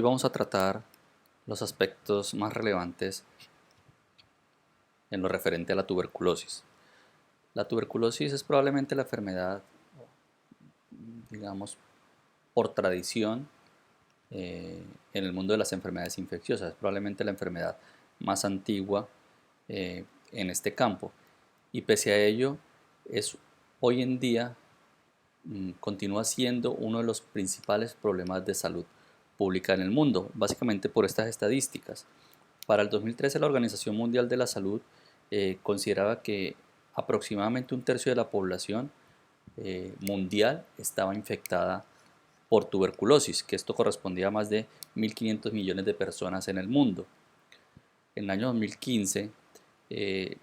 Hoy vamos a tratar los aspectos más relevantes en lo referente a la tuberculosis. La tuberculosis es probablemente la enfermedad, digamos, por tradición en el mundo de las enfermedades infecciosas. Es probablemente la enfermedad más antigua en este campo. Y pese a ello, es hoy en día continúa siendo uno de los principales problemas de salud pública en el mundo, básicamente por estas estadísticas. Para el 2013 la Organización Mundial de la Salud consideraba que aproximadamente un tercio de la población mundial estaba infectada por tuberculosis, que esto correspondía a más de 1.500 millones de personas en el mundo. En el año 2015 eh,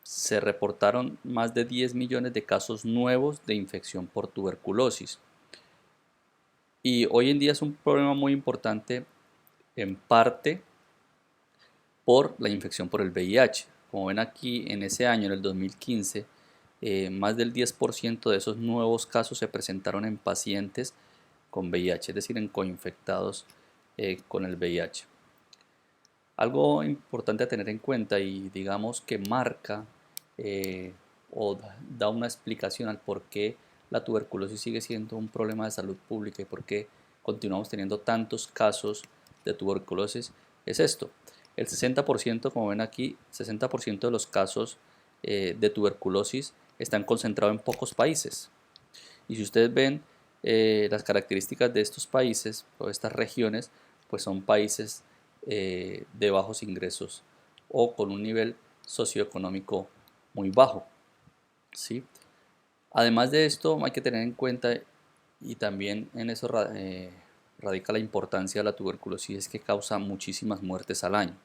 se reportaron más de 10 millones de casos nuevos de infección por tuberculosis. Y hoy en día es un problema muy importante en parte por la infección por el VIH. Como ven aquí, en ese año, en el 2015, más del 10% de esos nuevos casos se presentaron en pacientes con VIH, es decir, en coinfectados con el VIH. Algo importante a tener en cuenta y digamos que marca o da una explicación al por qué la tuberculosis sigue siendo un problema de salud pública y por qué continuamos teniendo tantos casos de tuberculosis es esto. El 60%, como ven aquí, 60% de los casos de tuberculosis están concentrados en pocos países. Y si ustedes ven las características de estos países o estas regiones, pues son países de bajos ingresos o con un nivel socioeconómico muy bajo, ¿sí? Además de esto, hay que tener en cuenta, y también en eso radica la importancia de la tuberculosis, es que causa muchísimas muertes al año,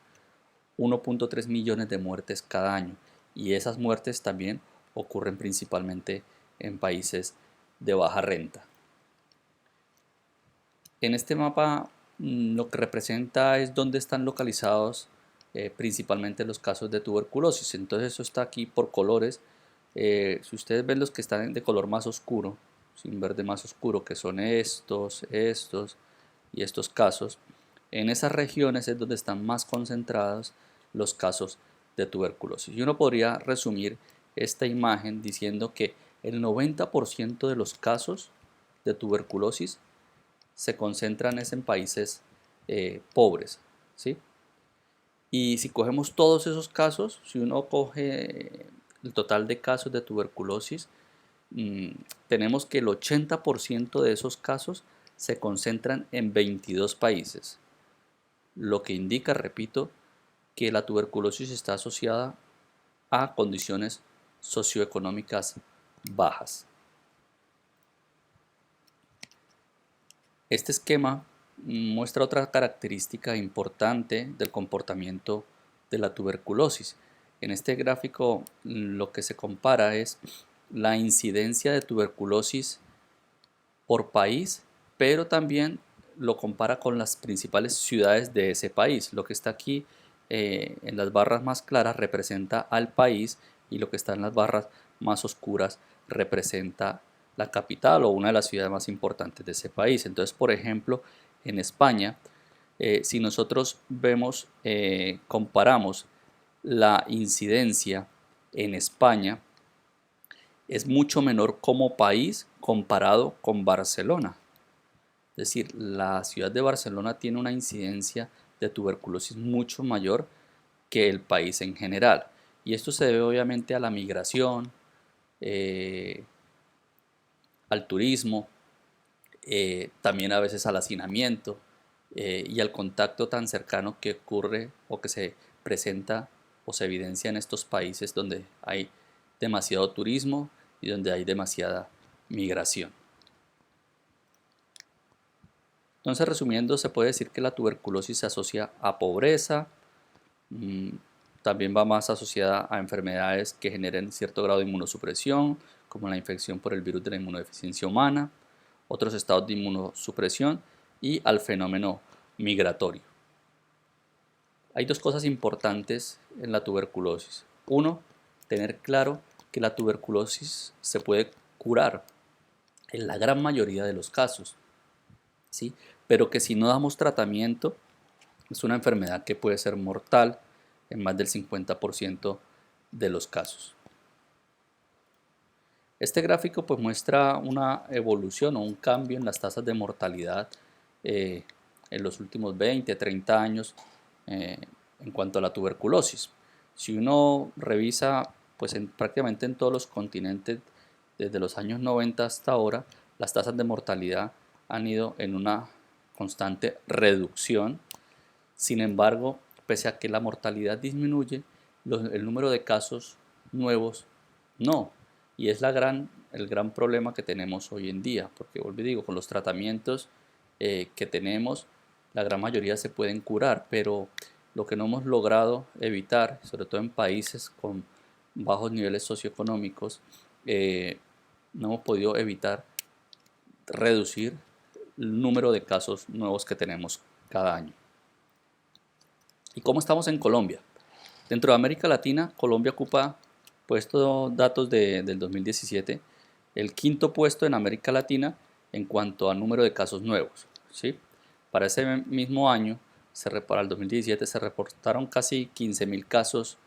1.3 millones de muertes cada año, y esas muertes también ocurren principalmente en países de baja renta. En este mapa lo que representa es dónde están localizados principalmente los casos de tuberculosis. Entonces eso está aquí por colores. Si ustedes ven los que están de color más oscuro, sin verde más oscuro, que son estos y estos casos, en esas regiones es donde están más concentrados los casos de tuberculosis. Y uno podría resumir esta imagen diciendo que el 90% de los casos de tuberculosis se concentran en países pobres, ¿sí? Y si cogemos todos esos casos, si uno coge el total de casos de tuberculosis, mmm, tenemos que el 80% de esos casos se concentran en 22 países, lo que indica, repito, que la tuberculosis está asociada a condiciones socioeconómicas bajas. Este esquema muestra otra característica importante del comportamiento de la tuberculosis. En este gráfico lo que se compara es la incidencia de tuberculosis por país, pero también lo compara con las principales ciudades de ese país. Lo que está aquí en las barras más claras representa al país y lo que está en las barras más oscuras representa la capital o una de las ciudades más importantes de ese país. Entonces, por ejemplo, en España, si nosotros vemos, comparamos la incidencia en España, es mucho menor como país comparado con Barcelona. Es decir, la ciudad de Barcelona tiene una incidencia de tuberculosis mucho mayor que el país en general. Y esto se debe obviamente a la migración, al turismo, también a veces al hacinamiento y al contacto tan cercano que ocurre o que se presenta o se evidencia en estos países donde hay demasiado turismo y donde hay demasiada migración. Entonces, resumiendo, se puede decir que la tuberculosis se asocia a pobreza, también va más asociada a enfermedades que generen cierto grado de inmunosupresión, como la infección por el virus de la inmunodeficiencia humana, otros estados de inmunosupresión y al fenómeno migratorio. Hay dos cosas importantes en la tuberculosis. Uno, tener claro que la tuberculosis se puede curar en la gran mayoría de los casos, ¿sí? pero que si no damos tratamiento es una enfermedad que puede ser mortal en más del 50% de los casos. Este gráfico pues muestra una evolución o un cambio en las tasas de mortalidad en los últimos 20, 30 años en cuanto a la tuberculosis. Si uno revisa pues prácticamente en todos los continentes desde los años 90 hasta ahora, las tasas de mortalidad han ido en una constante reducción. Sin embargo, pese a que la mortalidad disminuye, el número de casos nuevos no. Y es el gran problema que tenemos hoy en día, porque vuelvo y digo, con los tratamientos que tenemos, la gran mayoría se pueden curar, pero lo que no hemos logrado evitar, sobre todo en países con bajos niveles socioeconómicos, no hemos podido evitar reducir el número de casos nuevos que tenemos cada año. ¿Y cómo estamos en Colombia? Dentro de América Latina, Colombia ocupa, pues estos datos del 2017, el quinto puesto en América Latina en cuanto a número de casos nuevos, ¿sí? Para ese mismo año, para el 2017, se reportaron casi 15.000 casos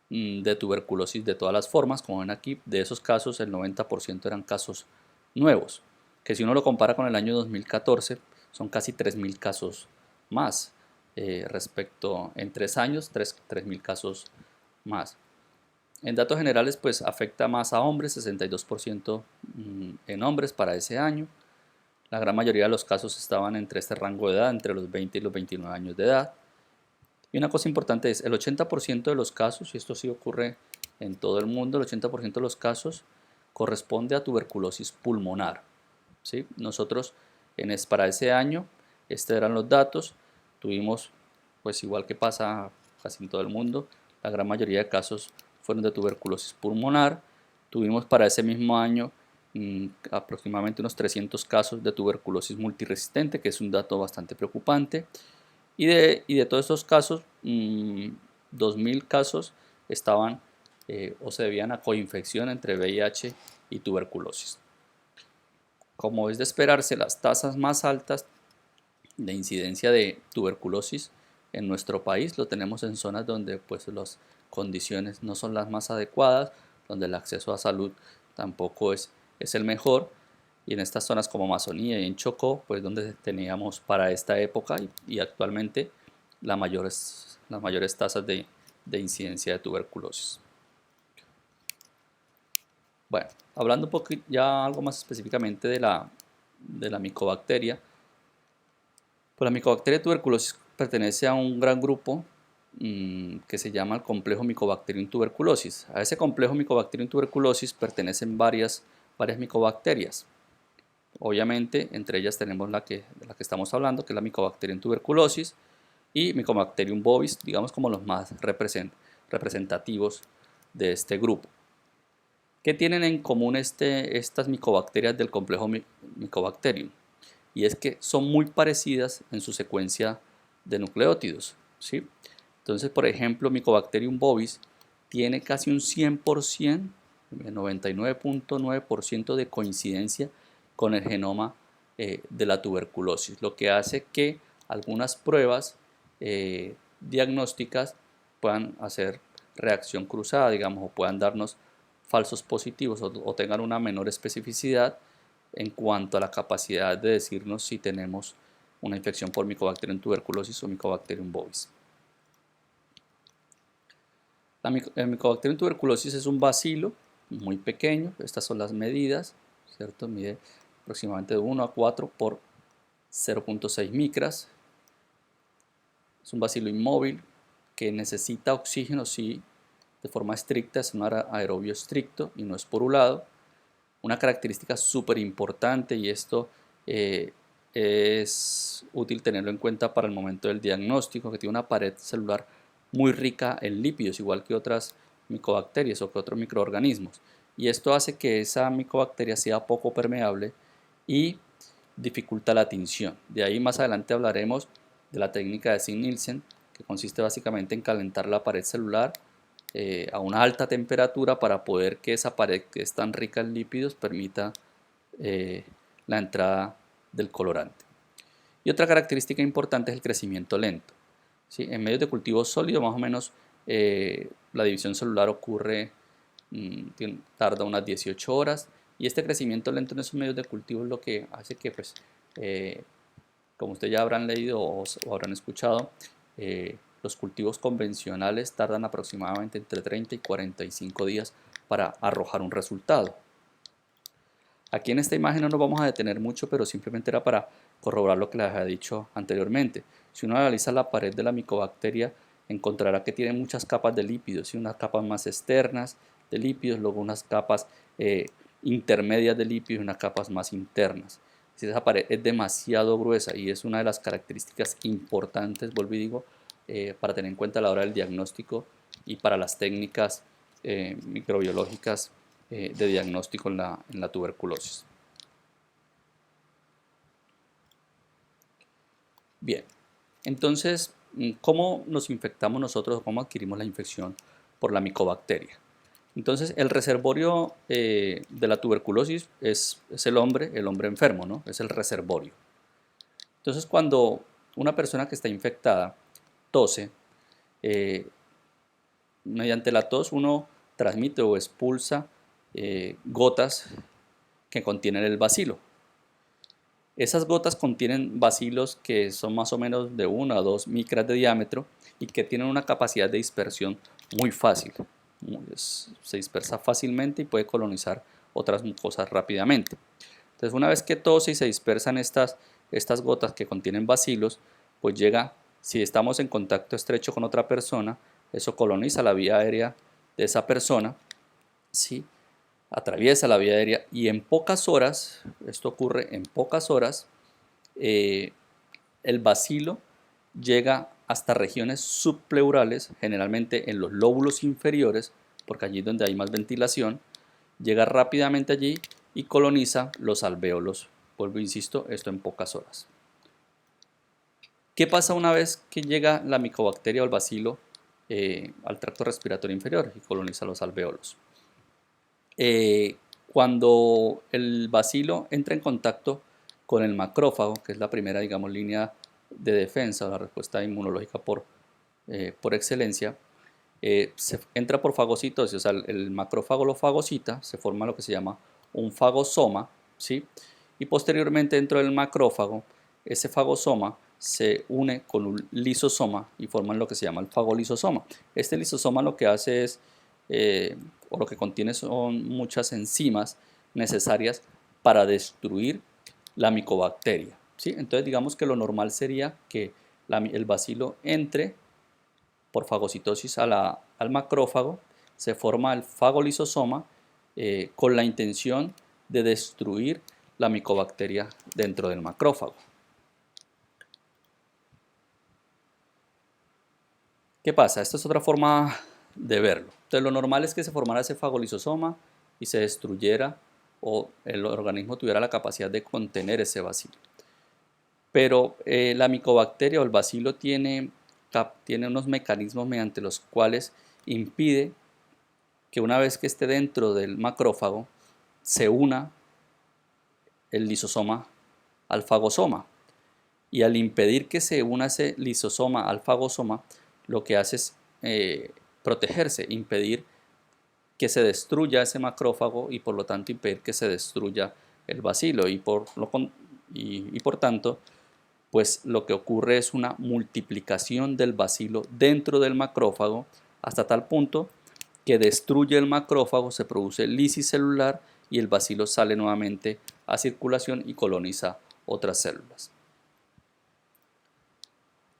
de tuberculosis de todas las formas, como ven aquí. De esos casos, el 90% eran casos nuevos, que si uno lo compara con el año 2014, son casi 3.000 casos más. Respecto en 3 años, 3.000 casos más. En datos generales, pues afecta más a hombres, 62% en hombres para ese año. La gran mayoría de los casos estaban entre este rango de edad, entre los 20 y los 29 años de edad. Y una cosa importante es, el 80% de los casos, y esto sí ocurre en todo el mundo, el 80% de los casos corresponde a tuberculosis pulmonar, ¿sí? Nosotros para ese año, estos eran los datos, tuvimos, pues igual que pasa casi en todo el mundo, la gran mayoría de casos fueron de tuberculosis pulmonar. Tuvimos para ese mismo año aproximadamente unos 300 casos de tuberculosis multiresistente, que es un dato bastante preocupante. Y de todos estos casos, 2.000 casos estaban o se debían a coinfección entre VIH y tuberculosis. Como es de esperarse, las tasas más altas de incidencia de tuberculosis en nuestro país lo tenemos en zonas donde pues las condiciones no son las más adecuadas, donde el acceso a salud tampoco es el mejor, y en estas zonas como Amazonía y en Chocó, pues donde teníamos para esta época y actualmente las mayores tasas de incidencia de tuberculosis. Bueno, hablando un poco ya algo más específicamente de la micobacteria, pues la micobacteria tuberculosis pertenece a un gran grupo que se llama el complejo Mycobacterium tuberculosis. A ese complejo Mycobacterium tuberculosis pertenecen varias micobacterias. Obviamente, entre ellas tenemos de la que estamos hablando, que es la Mycobacterium tuberculosis y Mycobacterium bovis, digamos como los más representativos de este grupo. ¿Qué tienen en común estas micobacterias del complejo Mycobacterium? Y es que son muy parecidas en su secuencia de nucleótidos, ¿sí? Entonces, por ejemplo, Mycobacterium bovis tiene casi un 100%, 99.9% de coincidencia con el genoma de la tuberculosis, lo que hace que algunas pruebas diagnósticas puedan hacer reacción cruzada, digamos, o puedan darnos falsos positivos o tengan una menor especificidad en cuanto a la capacidad de decirnos si tenemos una infección por Mycobacterium tuberculosis o Mycobacterium bovis. El Mycobacterium tuberculosis es un bacilo muy pequeño, estas son las medidas, ¿cierto? Mide aproximadamente de 1 a 4 por 0.6 micras. Es un bacilo inmóvil que necesita oxígeno, sí, de forma estricta, es un aerobio estricto y no es porulado. Una característica súper importante, y esto es útil tenerlo en cuenta para el momento del diagnóstico, que tiene una pared celular muy rica en lípidos, igual que otras micobacterias o que otros microorganismos. Y esto hace que esa micobacteria sea poco permeable y dificulta la tinción. De ahí más adelante hablaremos de la técnica de Zinj-Nielsen, que consiste básicamente en calentar la pared celular a una alta temperatura para poder que esa pared que es tan rica en lípidos permita la entrada del colorante. Y otra característica importante es el crecimiento lento. ¿Sí? En medios de cultivo sólido, más o menos, la división celular ocurre, tarda unas 18 horas, y este crecimiento lento en esos medios de cultivo es lo que hace que, pues, como ustedes ya habrán leído o habrán escuchado, los cultivos convencionales tardan aproximadamente entre 30 y 45 días para arrojar un resultado. Aquí en esta imagen no nos vamos a detener mucho, pero simplemente era para corroborar lo que les había dicho anteriormente. Si uno analiza la pared de la micobacteria, encontrará que tiene muchas capas de lípidos, y unas capas más externas de lípidos, luego unas capas intermedias de lípidos y unas capas más internas. Esa pared es demasiado gruesa y es una de las características importantes, vuelvo y digo, para tener en cuenta a la hora del diagnóstico y para las técnicas microbiológicas de diagnóstico en la tuberculosis. Bien, entonces, ¿cómo nos infectamos nosotros? ¿Cómo adquirimos la infección por la micobacteria? Entonces, el reservorio de la tuberculosis es el hombre enfermo, ¿no? Es el reservorio. Entonces, cuando una persona que está infectada tose, mediante la tos uno transmite o expulsa gotas que contienen el bacilo. Esas gotas contienen bacilos que son más o menos de 1 a 2 micras de diámetro y que tienen una capacidad de dispersión muy fácil. Se dispersa fácilmente y puede colonizar otras mucosas rápidamente. Entonces, una vez que tose y se dispersan estas gotas que contienen bacilos, pues llega, si estamos en contacto estrecho con otra persona, eso coloniza la vía aérea de esa persona, ¿sí? Atraviesa la vía aérea y en pocas horas, esto ocurre en pocas horas, el bacilo llega hasta regiones subpleurales, generalmente en los lóbulos inferiores, porque allí es donde hay más ventilación, llega rápidamente allí y coloniza los alvéolos. Vuelvo, insisto, esto en pocas horas. ¿Qué pasa una vez que llega la micobacteria o el bacilo al tracto respiratorio inferior y coloniza los alvéolos? Cuando el bacilo entra en contacto con el macrófago, que es la primera, digamos, línea de defensa o la respuesta inmunológica por excelencia, se entra por fagocitosis, o sea, el macrófago lo fagocita, se forma lo que se llama un fagosoma, ¿sí? Y posteriormente dentro del macrófago, ese fagosoma se une con un lisosoma y forman lo que se llama el fagolisosoma. Este lisosoma lo que hace es, o lo que contiene son muchas enzimas necesarias para destruir la micobacteria, ¿sí? Entonces digamos que lo normal sería que el bacilo entre por fagocitosis al macrófago, se forma el fagolisosoma con la intención de destruir la micobacteria dentro del macrófago. ¿Qué pasa? Esta es otra forma de verlo. Entonces, lo normal es que se formara ese fagolisosoma y se destruyera o el organismo tuviera la capacidad de contener ese bacilo. Pero la micobacteria o el bacilo tiene unos mecanismos mediante los cuales impide que una vez que esté dentro del macrófago se una el lisosoma al fagosoma. Y al impedir que se una ese lisosoma al fagosoma, lo que hace es protegerse, impedir que se destruya ese macrófago y por lo tanto impedir que se destruya el bacilo y por tanto pues lo que ocurre es una multiplicación del bacilo dentro del macrófago hasta tal punto que destruye el macrófago, se produce lisis celular y el bacilo sale nuevamente a circulación y coloniza otras células.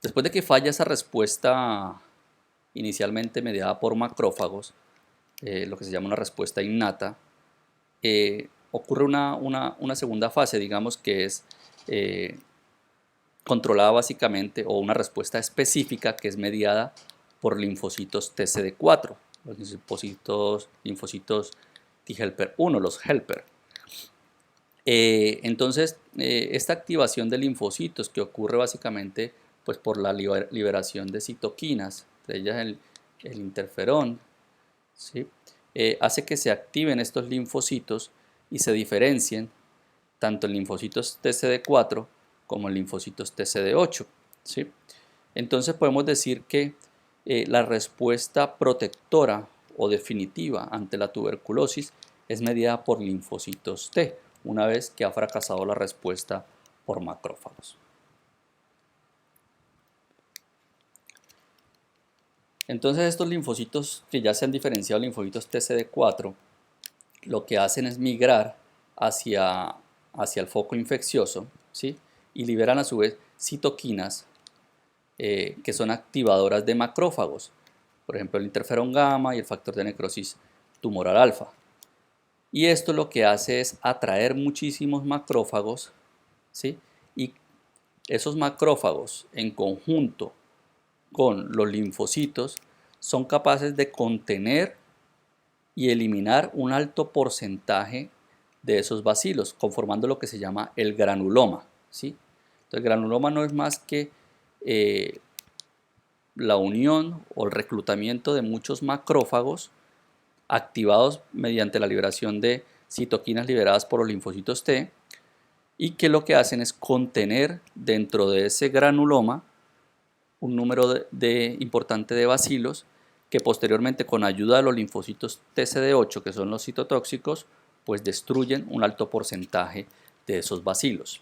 Después de que falla esa respuesta inicialmente mediada por macrófagos, lo que se llama una respuesta innata, ocurre una segunda fase, digamos que es controlada básicamente, o una respuesta específica que es mediada por linfocitos TCD4, los linfocitos T helper 1, los helper. Entonces, esta activación de linfocitos que ocurre básicamente pues, por la liberación de citoquinas, entre ellas el interferón, ¿sí? Hace que se activen estos linfocitos y se diferencien tanto en linfocitos TCD4 como en linfocitos TCD8, ¿sí? Entonces podemos decir que la respuesta protectora o definitiva ante la tuberculosis es medida por linfocitos T, una vez que ha fracasado la respuesta por macrófagos. Entonces estos linfocitos que ya se han diferenciado, linfocitos TCD4, lo que hacen es migrar hacia el foco infeccioso, ¿sí? Y liberan a su vez citoquinas que son activadoras de macrófagos, por ejemplo el interferón gamma y el factor de necrosis tumoral alfa. Y esto lo que hace es atraer muchísimos macrófagos, ¿sí? Y esos macrófagos en conjunto con los linfocitos son capaces de contener y eliminar un alto porcentaje de esos bacilos, conformando lo que se llama el granuloma, ¿sí? Entonces, el granuloma no es más que la unión o el reclutamiento de muchos macrófagos activados mediante la liberación de citoquinas liberadas por los linfocitos T, y que lo que hacen es contener dentro de ese granuloma un número importante de bacilos que posteriormente, con ayuda de los linfocitos TCD8, que son los citotóxicos, pues destruyen un alto porcentaje de esos bacilos.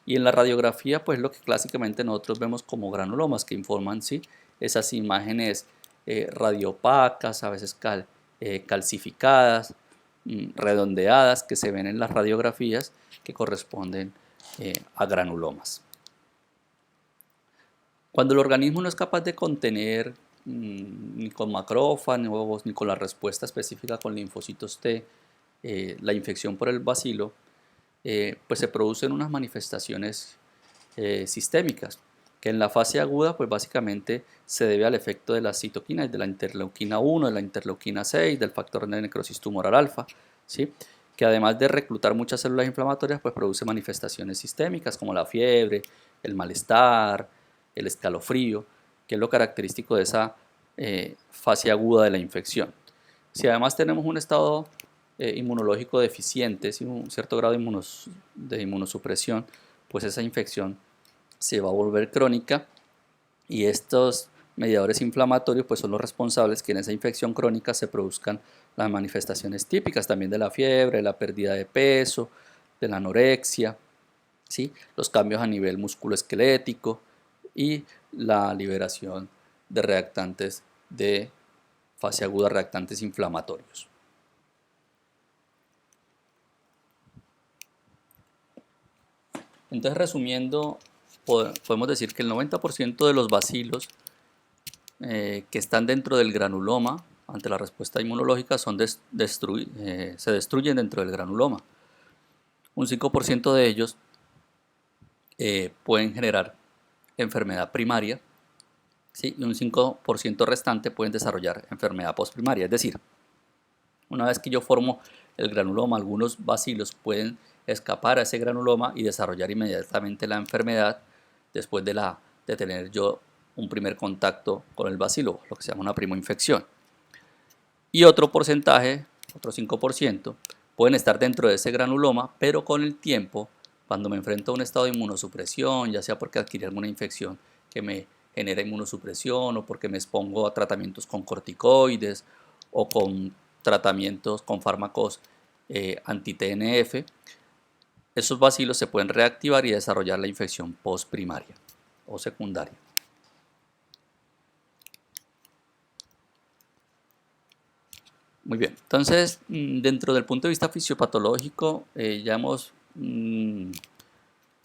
Y en la radiografía, pues lo que clásicamente nosotros vemos como granulomas, que informan, ¿sí?, esas imágenes radiopacas, a veces calcificadas, redondeadas, que se ven en las radiografías, que corresponden a granulomas. Cuando el organismo no es capaz de contener ni con macrófagos ni con la respuesta específica con linfocitos T la infección por el bacilo, pues se producen unas manifestaciones sistémicas, que en la fase aguda pues básicamente se debe al efecto de las citoquinas, de la interleuquina 1, de la interleuquina 6, del factor de necrosis tumoral alfa, ¿sí?, que además de reclutar muchas células inflamatorias, pues produce manifestaciones sistémicas como la fiebre, el malestar, el escalofrío, que es lo característico de esa fase aguda de la infección. Si además tenemos un estado inmunológico deficiente, un cierto grado de inmunosupresión, pues esa infección se va a volver crónica, y estos mediadores inflamatorios pues son los responsables que en esa infección crónica se produzcan las manifestaciones típicas también de la fiebre, la pérdida de peso, de la anorexia, ¿sí?, los cambios a nivel musculoesquelético y la liberación de reactantes de fase aguda, reactantes inflamatorios. Entonces, resumiendo, podemos decir que el 90% de los bacilos que están dentro del granuloma ante la respuesta inmunológica se destruyen dentro del granuloma. Un 5% de ellos pueden generar enfermedad primaria, ¿sí?, y un 5% restante pueden desarrollar enfermedad postprimaria. Es decir, una vez que yo formo el granuloma, algunos bacilos pueden escapar a ese granuloma y desarrollar inmediatamente la enfermedad después de tener yo un primer contacto con el bacilo, lo que se llama una primoinfección. Y otro porcentaje, otro 5%, pueden estar dentro de ese granuloma, pero con el tiempo, cuando me enfrento a un estado de inmunosupresión, ya sea porque adquirí alguna infección que me genera inmunosupresión, o porque me expongo a tratamientos con corticoides o con tratamientos con fármacos anti-TNF, esos bacilos se pueden reactivar y desarrollar la infección postprimaria o secundaria. Muy bien, entonces dentro del punto de vista fisiopatológico ya hemos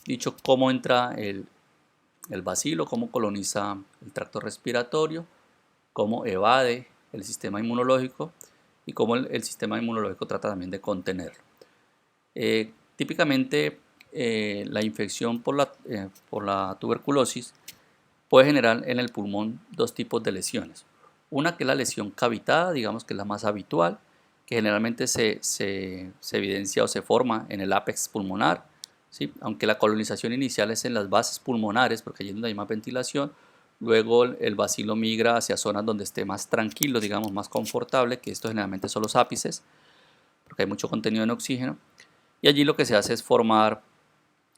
dicho cómo entra el bacilo, cómo coloniza el tracto respiratorio, cómo evade el sistema inmunológico y cómo el sistema inmunológico trata también de contenerlo. Típicamente la infección por la tuberculosis puede generar en el pulmón dos tipos de lesiones. Una que es la lesión cavitada, digamos que es la más habitual, que generalmente se evidencia o se forma en el ápex pulmonar, ¿sí?, aunque la colonización inicial es en las bases pulmonares, porque allí es donde hay más ventilación. Luego el bacilo migra hacia zonas donde esté más tranquilo, digamos más confortable, que esto generalmente son los ápices, porque hay mucho contenido en oxígeno. y allí lo que se hace es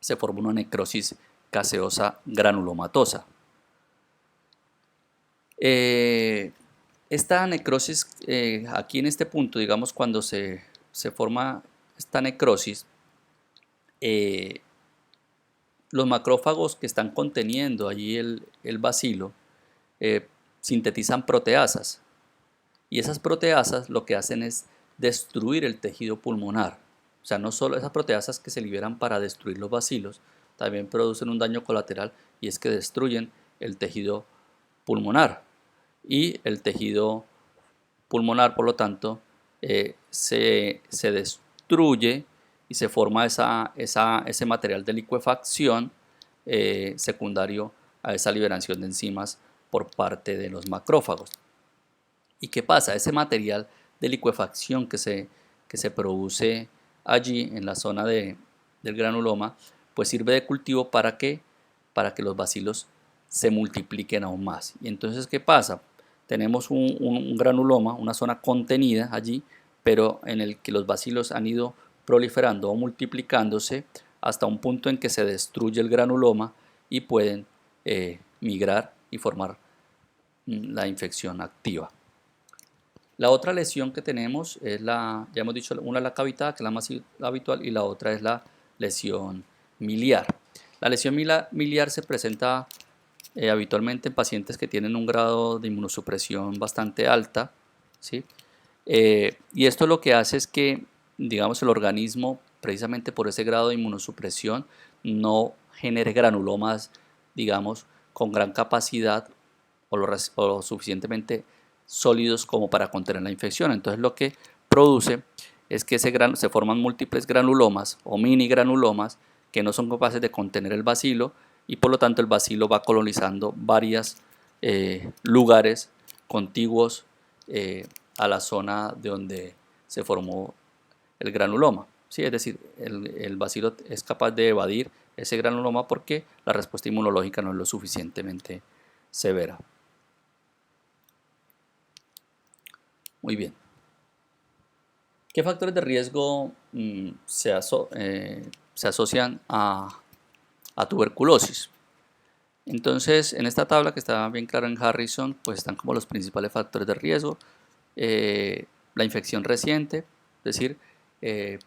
se forma una necrosis gaseosa granulomatosa. Esta necrosis, aquí en este punto, digamos, cuando se forma esta necrosis, los macrófagos que están conteniendo allí el bacilo sintetizan proteasas, y esas proteasas lo que hacen es destruir el tejido pulmonar. O sea, no solo esas proteasas que se liberan para destruir los bacilos, también producen un daño colateral, y es que destruyen el tejido pulmonar. Y el tejido pulmonar, por lo tanto, se destruye y se forma ese material de licuefacción secundario a esa liberación de enzimas por parte de los macrófagos. ¿Y qué pasa? Ese material de licuefacción que se produce allí en la zona del granuloma, pues sirve de cultivo para que los bacilos se multipliquen aún más. Y entonces, ¿qué pasa? Tenemos un granuloma, una zona contenida allí, pero en el que los bacilos han ido proliferando o multiplicándose hasta un punto en que se destruye el granuloma y pueden migrar y formar la infección activa. La otra lesión que tenemos es ya hemos dicho, una es la cavitada, que es la más habitual, y la otra es la lesión miliar. La lesión miliar se presenta habitualmente en pacientes que tienen un grado de inmunosupresión bastante alta, ¿sí? Y esto lo que hace es que, digamos, el organismo, precisamente por ese grado de inmunosupresión, no genere granulomas, digamos, con gran capacidad o lo suficientemente sólidos como para contener la infección. Entonces lo que produce es que se forman múltiples granulomas o mini granulomas que no son capaces de contener el bacilo, y por lo tanto el bacilo va colonizando varios lugares contiguos a la zona de donde se formó el granuloma. ¿Sí? Es decir, el bacilo es capaz de evadir ese granuloma porque la respuesta inmunológica no es lo suficientemente severa. Muy bien. ¿Qué factores de riesgo se asocian a tuberculosis? Entonces, en esta tabla que está bien clara en Harrison, pues están como los principales factores de riesgo. La infección reciente, es decir,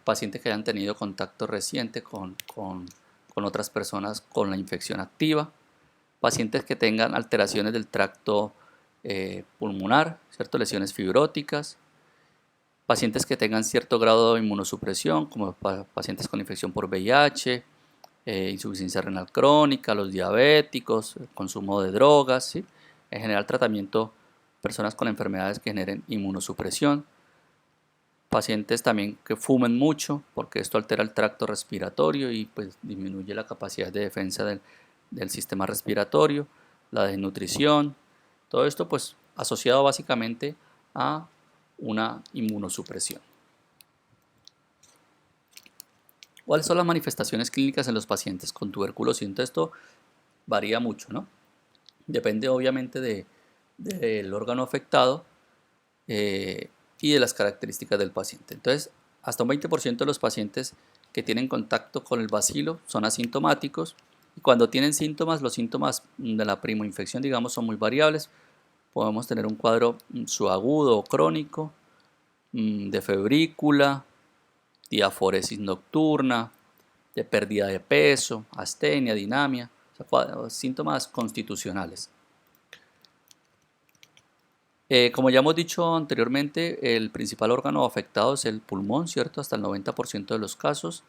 pacientes que hayan tenido contacto reciente con otras personas con la infección activa, pacientes que tengan alteraciones del tracto pulmonar, ¿cierto? Lesiones fibróticas, pacientes que tengan cierto grado de inmunosupresión, como pacientes con infección por VIH, insuficiencia renal crónica, los diabéticos, el consumo de drogas, ¿sí? En general tratamiento personas con enfermedades que generen inmunosupresión, pacientes también que fumen mucho, porque esto altera el tracto respiratorio y pues disminuye la capacidad de defensa del sistema respiratorio, la desnutrición, todo esto pues asociado básicamente a una inmunosupresión. ¿Cuáles son las manifestaciones clínicas en los pacientes con tuberculosis? Entonces esto varía mucho, ¿no? Depende obviamente del órgano afectado y de las características del paciente. Entonces, hasta un 20% de los pacientes que tienen contacto con el bacilo son asintomáticos, y cuando tienen síntomas, los síntomas de la primoinfección, digamos, son muy variables. Podemos tener un cuadro subagudo o crónico, de febrícula, diaforesis nocturna, de pérdida de peso, astenia, dinamia, o sea, síntomas constitucionales. Como ya hemos dicho anteriormente, el principal órgano afectado es el pulmón, ¿cierto? Hasta el 90% de los casos,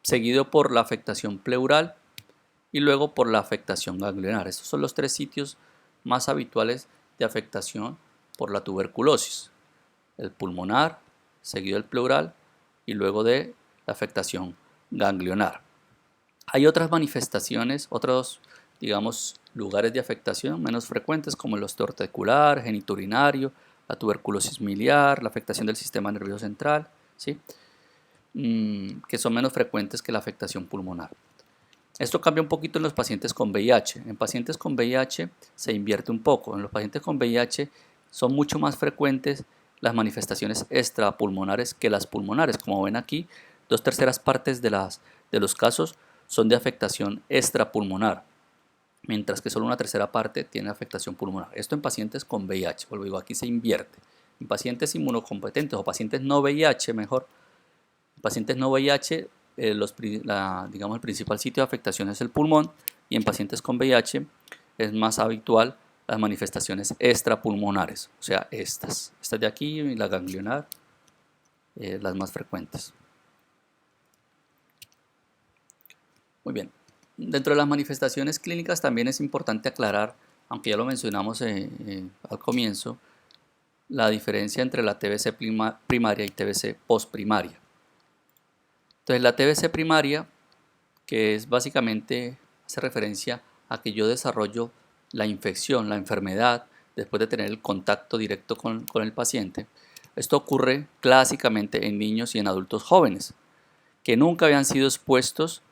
seguido por la afectación pleural y luego por la afectación ganglionar. Estos son los tres sitios más habituales de afectación por la tuberculosis: el pulmonar, seguido del pleural y luego de la afectación ganglionar. Hay otras manifestaciones, otros, digamos, lugares de afectación menos frecuentes, como el osteoarticular, genitourinario, la tuberculosis miliar, la afectación del sistema nervioso central, ¿sí? Que son menos frecuentes que la afectación pulmonar. Esto cambia un poquito en los pacientes con VIH. En pacientes con VIH se invierte un poco. En los pacientes con VIH son mucho más frecuentes las manifestaciones extrapulmonares que las pulmonares. Como ven aquí, 2/3 partes de los casos son de afectación extrapulmonar, mientras que solo 1/3 parte tiene afectación pulmonar. Esto en pacientes con VIH, vuelvo digo, aquí se invierte. En pacientes inmunocompetentes o pacientes no VIH, mejor, en pacientes no VIH, digamos, el principal sitio de afectación es el pulmón, y en pacientes con VIH es más habitual las manifestaciones extrapulmonares, o sea, estas de aquí y la ganglionar, las más frecuentes. Muy bien. Dentro de las manifestaciones clínicas también es importante aclarar, aunque ya lo mencionamos al comienzo, la diferencia entre la TBC primaria y TBC postprimaria. Entonces la TBC primaria, que es básicamente, hace referencia a que yo desarrollo la infección, la enfermedad, después de tener el contacto directo con el paciente. Esto ocurre clásicamente en niños y en adultos jóvenes, que nunca habían sido expuestos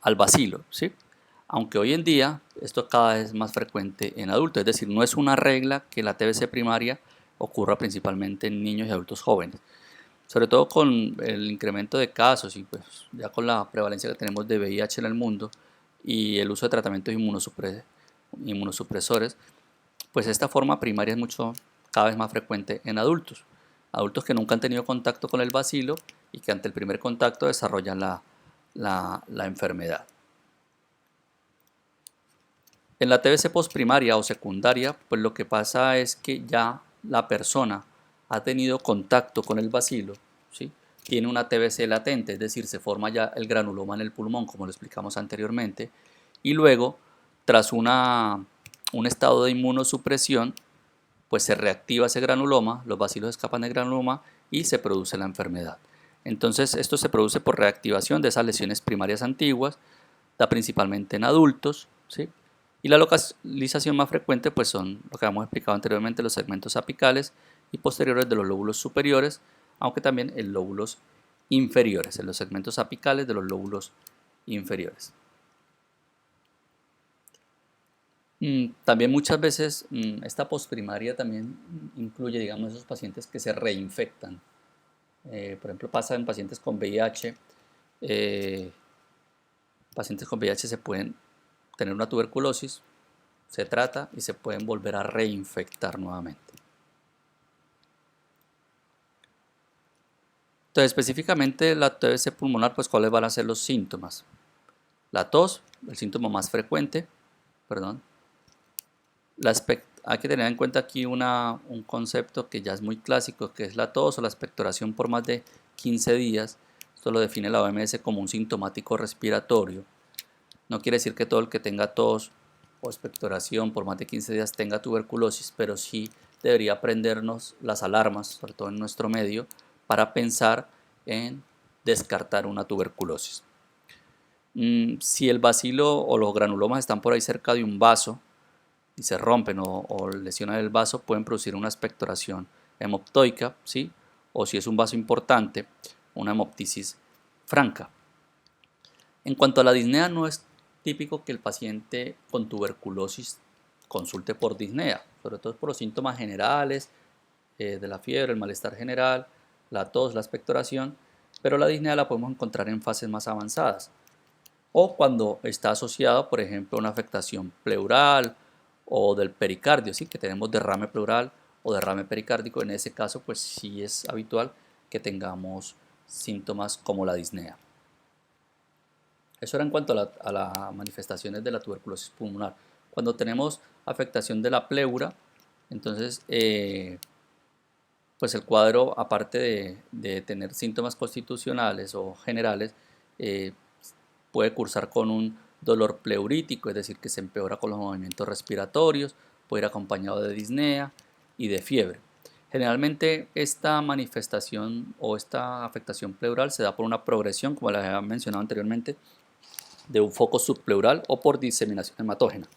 al bacilo, ¿sí? Aunque hoy en día esto cada vez es más frecuente en adultos, es decir, no es una regla que la TBC primaria ocurra principalmente en niños y adultos jóvenes. Sobre todo con el incremento de casos y pues ya con la prevalencia que tenemos de VIH en el mundo y el uso de tratamientos inmunosupresores, pues esta forma primaria es cada vez más frecuente en adultos. Adultos que nunca han tenido contacto con el bacilo y que ante el primer contacto desarrollan la enfermedad. En la TBC postprimaria o secundaria, pues lo que pasa es que ya la persona ha tenido contacto con el bacilo, ¿sí? Tiene una TBC latente, es decir, se forma ya el granuloma en el pulmón, como lo explicamos anteriormente, y luego, tras un estado de inmunosupresión, pues se reactiva ese granuloma, los bacilos escapan del granuloma y se produce la enfermedad. Entonces, esto se produce por reactivación de esas lesiones primarias antiguas, da principalmente en adultos, ¿sí? Y la localización más frecuente pues son lo que hemos explicado anteriormente, los segmentos apicales y posteriores de los lóbulos superiores, aunque también en lóbulos inferiores, en los segmentos apicales de los lóbulos inferiores. También muchas veces esta postprimaria también incluye, digamos, esos pacientes que se reinfectan. Por ejemplo, pasa en pacientes con VIH. Pacientes con VIH se pueden tener una tuberculosis, se trata y se pueden volver a reinfectar nuevamente. Entonces, específicamente la TBC pulmonar, pues ¿cuáles van a ser los síntomas? La tos, el síntoma más frecuente, perdón. Hay que tener en cuenta aquí un concepto que ya es muy clásico, que es la tos o la expectoración por más de 15 días. Esto lo define la OMS como un sintomático respiratorio. No quiere decir que todo el que tenga tos o expectoración por más de 15 días tenga tuberculosis, pero sí debería prendernos las alarmas, sobre todo en nuestro medio, para pensar en descartar una tuberculosis. Si el bacilo o los granulomas están por ahí cerca de un vaso y se rompen o lesionan el vaso, pueden producir una expectoración hemoptoica, ¿sí? O si es un vaso importante, una hemoptisis franca. En cuanto a la disnea, no es típico que el paciente con tuberculosis consulte por disnea, sobre todo por los síntomas generales de la fiebre, el malestar general, la tos, la expectoración, pero la disnea la podemos encontrar en fases más avanzadas o cuando está asociado, por ejemplo, a una afectación pleural o del pericardio, ¿sí? Que tenemos derrame pleural o derrame pericárdico. En ese caso, pues sí es habitual que tengamos síntomas como la disnea. Eso era en cuanto a las manifestaciones de la tuberculosis pulmonar. Cuando tenemos afectación de la pleura, entonces pues el cuadro, aparte de tener síntomas constitucionales o generales, puede cursar con un dolor pleurítico, es decir, que se empeora con los movimientos respiratorios, puede ir acompañado de disnea y de fiebre. Generalmente esta manifestación o esta afectación pleural se da por una progresión, como les había mencionado anteriormente, de un foco subpleural o por diseminación hematógena.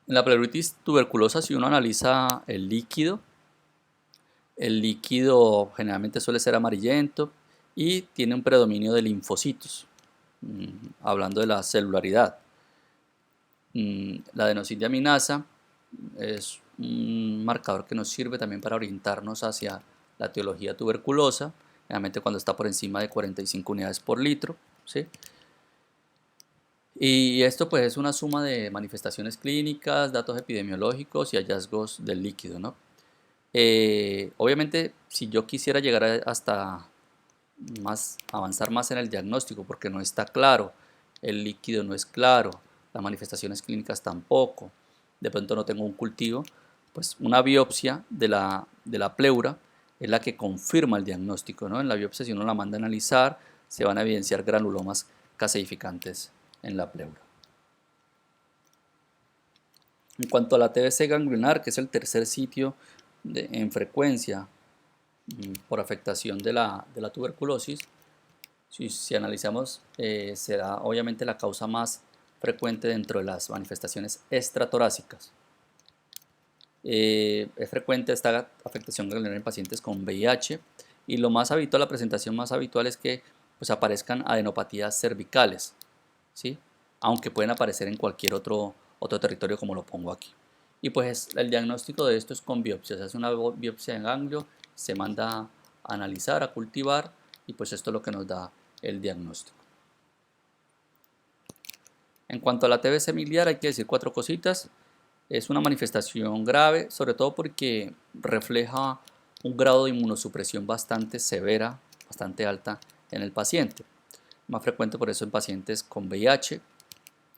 En la pleuritis tuberculosa, si uno analiza el líquido generalmente suele ser amarillento y tiene un predominio de linfocitos, hablando de la celularidad. La adenosine es un marcador que nos sirve también para orientarnos hacia la etiología tuberculosa, realmente cuando está por encima de 45 unidades por litro, ¿sí? Y esto pues es una suma de manifestaciones clínicas, datos epidemiológicos y hallazgos del líquido, ¿no? Obviamente, si yo quisiera llegar hasta avanzar más en el diagnóstico, porque no está claro, el líquido no es claro, las manifestaciones clínicas tampoco, de pronto no tengo un cultivo, pues una biopsia de la pleura es la que confirma el diagnóstico, ¿no? En la biopsia, si uno la manda a analizar, se van a evidenciar granulomas caseificantes en la pleura. En cuanto a la TBC ganglionar, que es el tercer sitio en frecuencia por afectación de la tuberculosis, si analizamos, será obviamente la causa más frecuente dentro de las manifestaciones extratorácicas. Es frecuente esta afectación ganglionar en pacientes con VIH y lo más habitual, la presentación más habitual es que pues, aparezcan adenopatías cervicales, ¿sí? Aunque pueden aparecer en cualquier otro territorio como lo pongo aquí. Y pues el diagnóstico de esto es con biopsia, se hace una biopsia en ganglio, se manda a analizar, a cultivar y pues esto es lo que nos da el diagnóstico. En cuanto a la TBC miliar hay que decir 4 cositas. Es una manifestación grave, sobre todo porque refleja un grado de inmunosupresión bastante severa, bastante alta en el paciente. Más frecuente por eso en pacientes con VIH.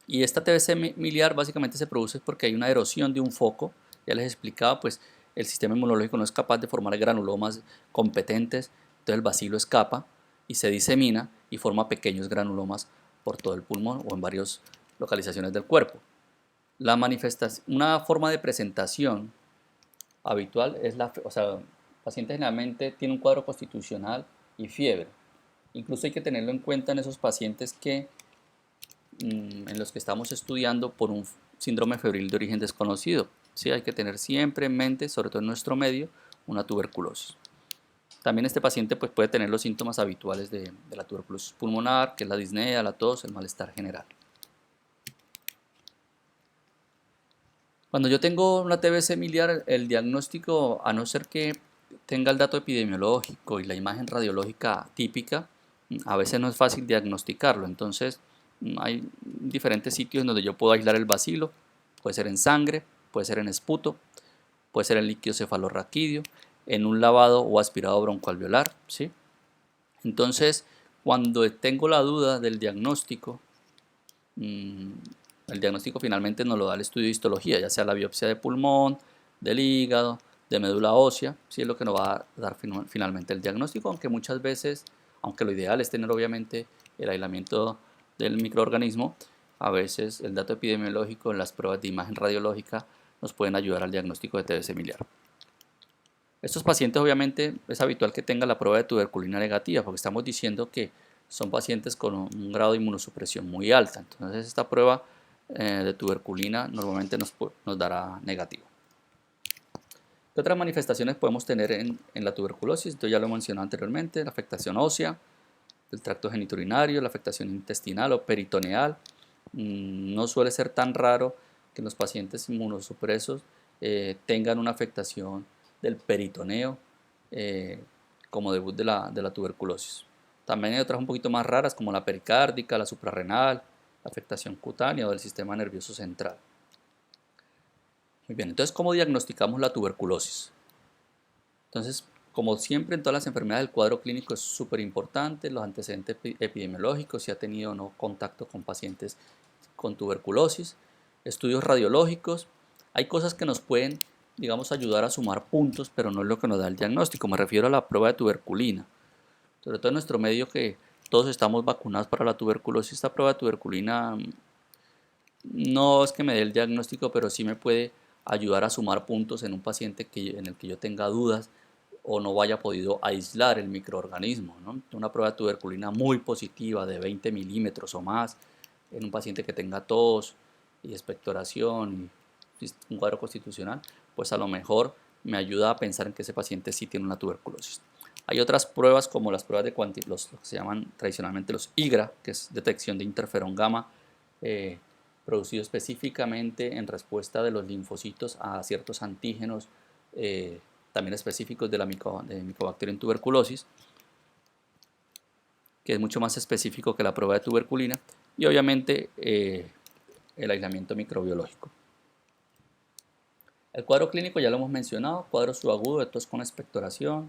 Y esta TBC miliar básicamente se produce porque hay una erosión de un foco. Ya les explicaba, pues el sistema inmunológico no es capaz de formar granulomas competentes, entonces el bacilo escapa y se disemina y forma pequeños granulomas por todo el pulmón o en varias localizaciones del cuerpo. Una forma de presentación habitual es el paciente generalmente tiene un cuadro constitucional y fiebre. Incluso hay que tenerlo en cuenta en esos pacientes en los que estamos estudiando por un síndrome febril de origen desconocido. Sí, hay que tener siempre en mente, sobre todo en nuestro medio, una tuberculosis. También este paciente pues, puede tener los síntomas habituales de la tuberculosis pulmonar, que es la disnea, la tos, el malestar general. Cuando yo tengo una TBC miliar, el diagnóstico, a no ser que tenga el dato epidemiológico y la imagen radiológica típica, a veces no es fácil diagnosticarlo. Entonces, hay diferentes sitios donde yo puedo aislar el bacilo. Puede ser en sangre, puede ser en esputo, puede ser en líquido cefalorraquídeo, en un lavado o aspirado broncoalveolar, ¿sí? Entonces, cuando tengo la duda del diagnóstico, el diagnóstico finalmente nos lo da el estudio de histología, ya sea la biopsia de pulmón, del hígado, de médula ósea, sí es lo que nos va a dar finalmente el diagnóstico, aunque muchas veces, aunque lo ideal es tener obviamente el aislamiento del microorganismo, a veces el dato epidemiológico en las pruebas de imagen radiológica nos pueden ayudar al diagnóstico de TBC miliar. Estos pacientes obviamente es habitual que tengan la prueba de tuberculina negativa, porque estamos diciendo que son pacientes con un grado de inmunosupresión muy alta. Entonces esta prueba de tuberculina normalmente nos dará negativo. ¿Qué otras manifestaciones podemos tener en la tuberculosis? Esto ya lo he mencionado anteriormente, la afectación ósea, del tracto genitourinario, la afectación intestinal o peritoneal. No suele ser tan raro que los pacientes inmunosupresos tengan una afectación del peritoneo como debut de la tuberculosis. También hay otras un poquito más raras como la pericárdica, la suprarrenal, la afectación cutánea o del sistema nervioso central. Muy bien, entonces, ¿cómo diagnosticamos la tuberculosis? Entonces, como siempre en todas las enfermedades, el cuadro clínico es súper importante, los antecedentes epidemiológicos, si ha tenido o no contacto con pacientes con tuberculosis, estudios radiológicos. Hay cosas que nos pueden, digamos, ayudar a sumar puntos, pero no es lo que nos da el diagnóstico. Me refiero a la prueba de tuberculina. Sobre todo en nuestro medio que todos estamos vacunados para la tuberculosis, esta prueba de tuberculina no es que me dé el diagnóstico, pero sí me puede ayudar a sumar puntos en un paciente en el que yo tenga dudas o no haya podido aislar el microorganismo, ¿no? Una prueba de tuberculina muy positiva de 20 milímetros o más en un paciente que tenga tos y expectoración y un cuadro constitucional, pues a lo mejor me ayuda a pensar en que ese paciente sí tiene una tuberculosis. Hay otras pruebas como las pruebas de lo que se llaman tradicionalmente los IGRA, que es detección de interferón gamma producido específicamente en respuesta de los linfocitos a ciertos antígenos también específicos de la Mycobacterium tuberculosis, que es mucho más específico que la prueba de tuberculina, y obviamente el aislamiento microbiológico. El cuadro clínico ya lo hemos mencionado: cuadro subagudo de tos con expectoración,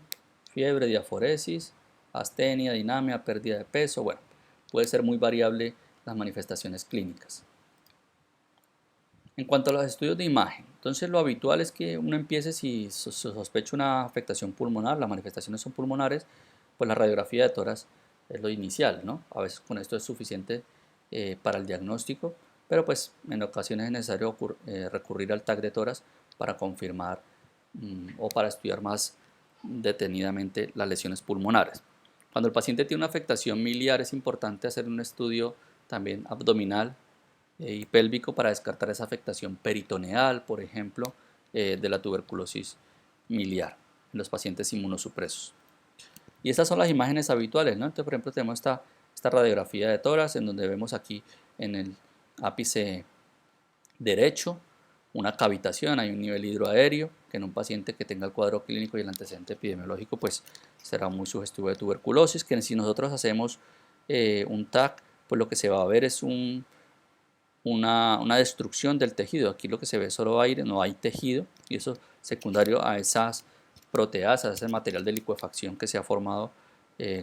fiebre, diaforesis, astenia, dinamia, pérdida de peso. Bueno, puede ser muy variable las manifestaciones clínicas. En cuanto a los estudios de imagen, entonces lo habitual es que uno empiece, si sospecha una afectación pulmonar, las manifestaciones son pulmonares, pues la radiografía de tórax es lo inicial, ¿no? A veces con esto es suficiente para el diagnóstico, pero pues en ocasiones es necesario recurrir al TAC de tórax para confirmar o para estudiar más detenidamente las lesiones pulmonares. Cuando el paciente tiene una afectación miliar, es importante hacer un estudio también abdominal y pélvico para descartar esa afectación peritoneal, por ejemplo, de la tuberculosis miliar en los pacientes inmunosupresos. Y estas son las imágenes habituales, ¿no? Entonces, por ejemplo, tenemos esta radiografía de tórax, en donde vemos aquí en el ápice derecho una cavitación, hay un nivel hidroaéreo, que en un paciente que tenga el cuadro clínico y el antecedente epidemiológico, pues será muy sugestivo de tuberculosis, que si nosotros hacemos un TAC, pues lo que se va a ver es una destrucción del tejido. Aquí lo que se ve es solo aire, no hay tejido, y eso secundario a esas proteasas, ese material de licuefacción que se ha formado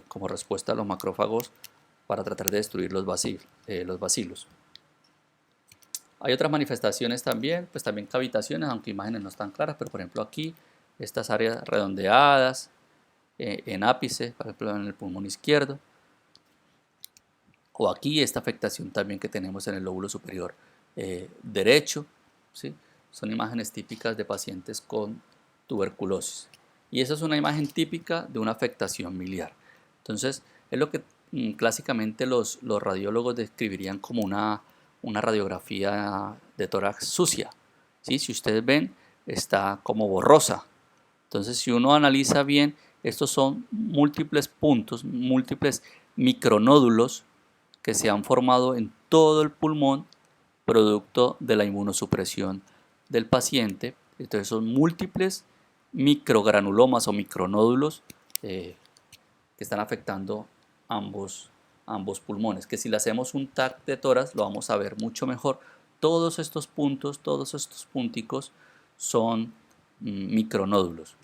como respuesta a los macrófagos para tratar de destruir los bacilos. Hay otras manifestaciones también, pues también cavitaciones, aunque imágenes no están claras, pero por ejemplo aquí, estas áreas redondeadas, en ápice, por ejemplo en el pulmón izquierdo, o aquí esta afectación también que tenemos en el lóbulo superior derecho, ¿sí? Son imágenes típicas de pacientes con tuberculosis. Y esa es una imagen típica de una afectación miliar. Entonces, es lo que clásicamente los radiólogos describirían como una radiografía de tórax sucia, ¿sí? Si ustedes ven, está como borrosa. Entonces, si uno analiza bien, estos son múltiples puntos, múltiples micronódulos que se han formado en todo el pulmón producto de la inmunosupresión del paciente. Entonces son múltiples microgranulomas o micronódulos que están afectando ambos pulmones, que si le hacemos un TAC de tórax lo vamos a ver mucho mejor. Todos estos puntos, todos estos punticos son micronódulos,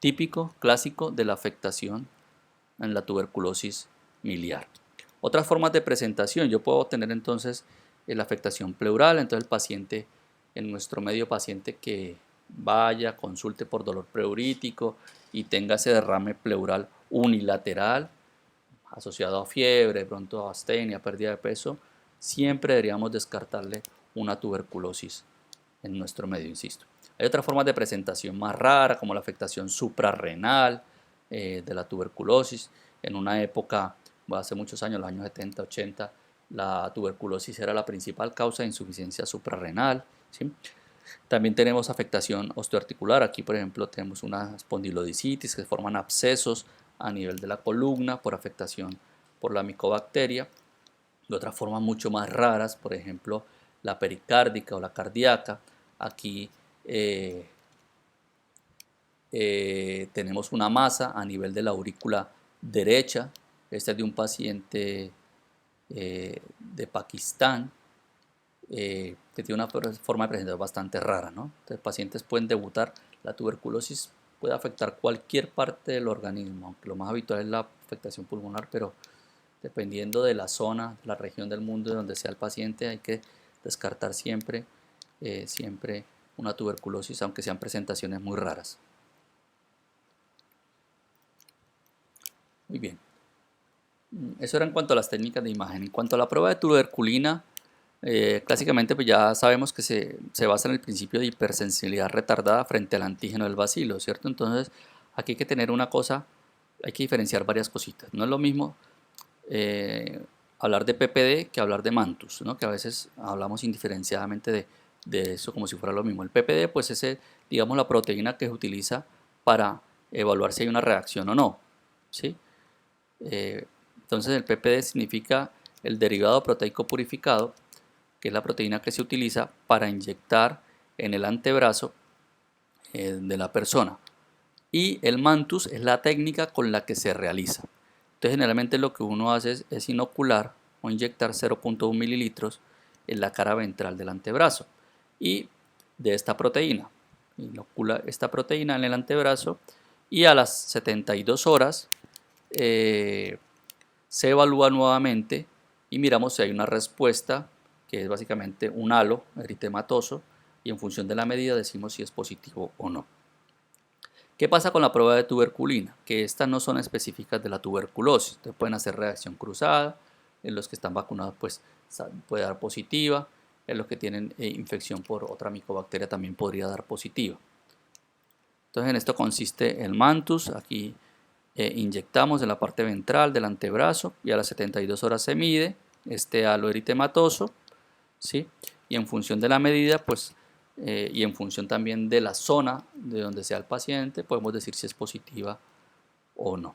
típico, clásico de la afectación en la tuberculosis miliar. Otras formas de presentación: yo puedo tener entonces la afectación pleural, entonces el paciente, en nuestro medio paciente que vaya, consulte por dolor pleurítico y tenga ese derrame pleural unilateral asociado a fiebre, de pronto a astenia, pérdida de peso, siempre deberíamos descartarle una tuberculosis en nuestro medio, insisto. Hay otras formas de presentación más raras, como la afectación suprarrenal de la tuberculosis. En una época, hace muchos años, los años 70, 80, la tuberculosis era la principal causa de insuficiencia suprarrenal, ¿sí? También tenemos afectación osteoarticular. Aquí, por ejemplo, tenemos una espondilodicitis, que forman abscesos a nivel de la columna por afectación por la micobacteria. De otras formas mucho más raras, por ejemplo, la pericárdica o la cardíaca. Aquí tenemos una masa a nivel de la aurícula derecha. Este es de un paciente de Pakistán que tiene una forma de presentar bastante rara, ¿no? Entonces, pacientes pueden debutar. La tuberculosis puede afectar cualquier parte del organismo, aunque lo más habitual es la afectación pulmonar, pero dependiendo de la zona, la región del mundo de donde sea el paciente, hay que descartar siempre una tuberculosis, aunque sean presentaciones muy raras. Muy bien. Eso era en cuanto a las técnicas de imagen. En cuanto a la prueba de tuberculina, clásicamente pues ya sabemos que se basa en el principio de hipersensibilidad retardada frente al antígeno del bacilo, ¿cierto? Entonces aquí hay que tener una cosa, hay que diferenciar varias cositas. No es lo mismo hablar de PPD que hablar de mantus, ¿no? Que a veces hablamos indiferenciadamente de eso como si fuera lo mismo. El PPD pues es, digamos, la proteína que se utiliza para evaluar si hay una reacción o no, ¿sí? Entonces el PPD significa el derivado proteico purificado, que es la proteína que se utiliza para inyectar en el antebrazo de la persona. Y el mantus es la técnica con la que se realiza. Entonces generalmente lo que uno hace es inocular o inyectar 0.1 mililitros en la cara ventral del antebrazo y de esta proteína. Inocula esta proteína en el antebrazo y a las 72 horas se evalúa nuevamente y miramos si hay una respuesta, que es básicamente un halo eritematoso, y en función de la medida decimos si es positivo o no. ¿Qué pasa con la prueba de tuberculina? Que estas no son específicas de la tuberculosis. Te pueden hacer reacción cruzada, en los que están vacunados pues puede dar positiva, en los que tienen infección por otra micobacteria también podría dar positiva. Entonces en esto consiste el mantus. Aquí inyectamos en la parte ventral del antebrazo y a las 72 horas se mide este halo eritematoso, ¿sí? Y en función de la medida pues y en función también de la zona de donde sea el paciente podemos decir si es positiva o no.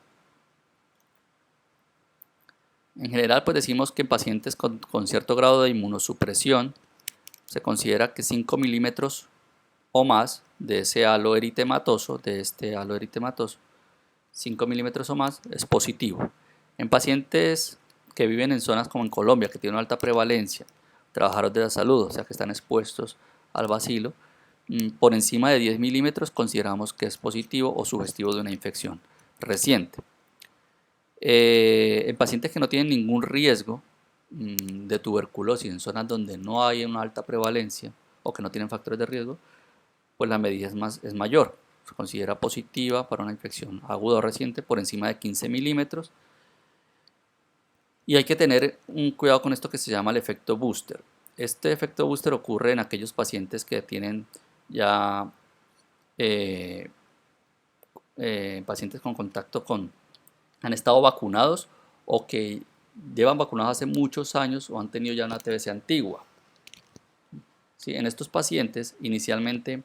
En general pues decimos que en pacientes con cierto grado de inmunosupresión se considera que 5 milímetros o más de ese halo eritematoso, 5 milímetros o más es positivo. En pacientes que viven en zonas como en Colombia, que tienen una alta prevalencia, trabajadores de la salud, o sea que están expuestos al bacilo, por encima de 10 milímetros consideramos que es positivo o sugestivo de una infección reciente. En pacientes que no tienen ningún riesgo de tuberculosis, en zonas donde no hay una alta prevalencia o que no tienen factores de riesgo, pues la medida es mayor. Se considera positiva para una infección aguda o reciente por encima de 15 milímetros. Y hay que tener un cuidado con esto que se llama el efecto booster. Este efecto booster ocurre en aquellos pacientes que tienen ya pacientes con contacto han estado vacunados o que llevan vacunados hace muchos años o han tenido ya una TBC antigua. ¿Sí? En estos pacientes inicialmente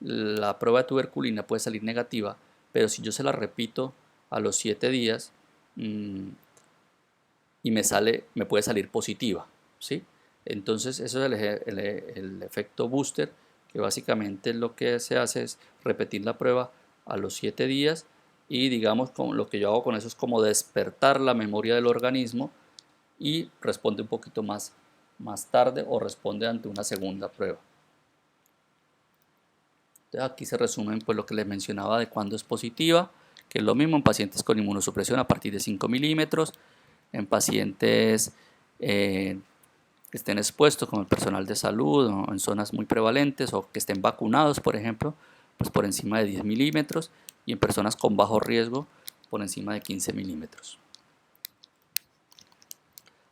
la prueba de tuberculina puede salir negativa, pero si yo se la repito a los 7 días y me puede salir positiva, ¿sí? Entonces eso es el efecto booster, que básicamente lo que se hace es repetir la prueba a los 7 días y digamos lo que yo hago con eso es como despertar la memoria del organismo y responde un poquito más tarde o responde ante una segunda prueba. Entonces aquí se resumen pues lo que les mencionaba de cuándo es positiva, que es lo mismo en pacientes con inmunosupresión a partir de 5 milímetros, en pacientes que estén expuestos como el personal de salud o en zonas muy prevalentes o que estén vacunados, por ejemplo, pues por encima de 10 milímetros y en personas con bajo riesgo por encima de 15 milímetros.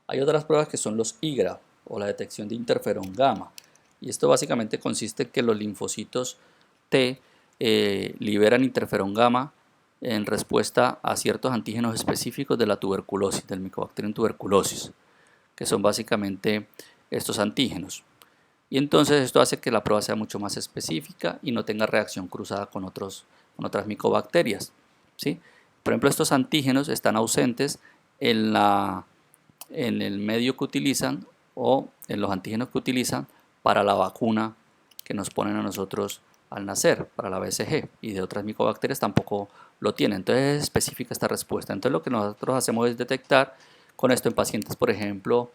Hay otras pruebas que son los IGRA o la detección de interferón gamma y esto básicamente consiste en que los linfocitos T liberan interferón gamma en respuesta a ciertos antígenos específicos de la tuberculosis, del Mycobacterium tuberculosis, que son básicamente estos antígenos. Y entonces esto hace que la prueba sea mucho más específica y no tenga reacción cruzada con otras micobacterias, ¿sí? Por ejemplo, estos antígenos están ausentes en el medio que utilizan o en los antígenos que utilizan para la vacuna que nos ponen a nosotros al nacer, para la BCG, y de otras micobacterias tampoco lo tienen. Entonces es específica esta respuesta. Entonces lo que nosotros hacemos es detectar con esto en pacientes, por ejemplo,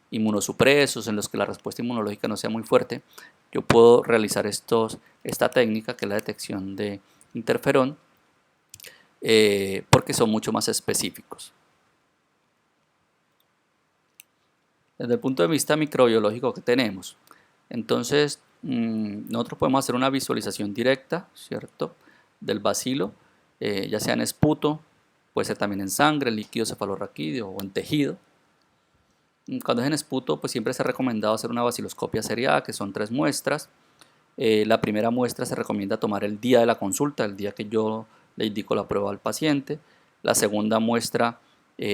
inmunosupresos, en los que la respuesta inmunológica no sea muy fuerte, yo puedo realizar esta técnica que es la detección de interferón porque son mucho más específicos. Desde el punto de vista microbiológico que tenemos, entonces nosotros podemos hacer una visualización directa, ¿cierto?, del bacilo, ya sea en esputo, puede ser también en sangre, líquido cefalorraquídeo o en tejido. Cuando es en esputo, pues siempre se ha recomendado hacer una baciloscopia seriada, que son 3 muestras. La primera muestra se recomienda tomar el día de la consulta, el día que yo le indico la prueba al paciente. La segunda muestra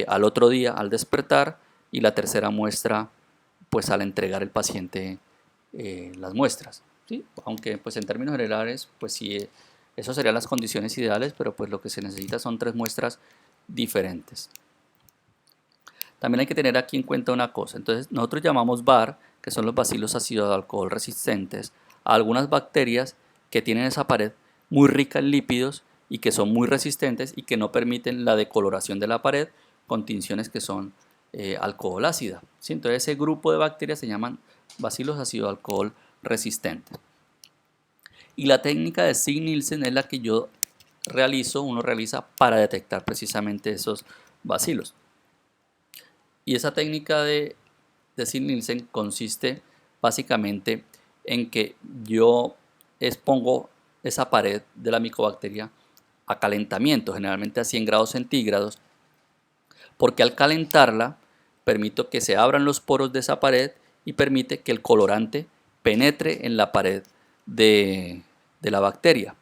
al otro día al despertar y la tercera muestra pues al entregar el paciente las muestras, ¿sí? Aunque pues en términos generales pues sí, eso serían las condiciones ideales, pero pues lo que se necesita son 3 muestras diferentes. También hay que tener aquí en cuenta una cosa. Entonces, nosotros llamamos VAR, que son los bacilos ácido de alcohol resistentes, a algunas bacterias que tienen esa pared muy rica en lípidos y que son muy resistentes y que no permiten la decoloración de la pared con tinciones que son alcohol ácida. ¿Sí? Entonces, ese grupo de bacterias se llaman bacilos ácido de alcohol resistentes. Y la técnica de Sig-Nielsen es la que uno realiza para detectar precisamente esos bacilos. Y esa técnica de Sig-Nielsen consiste básicamente en que yo expongo esa pared de la micobacteria a calentamiento, generalmente a 100 grados centígrados, porque al calentarla permito que se abran los poros de esa pared y permite que el colorante penetre en la pared de la bacteria.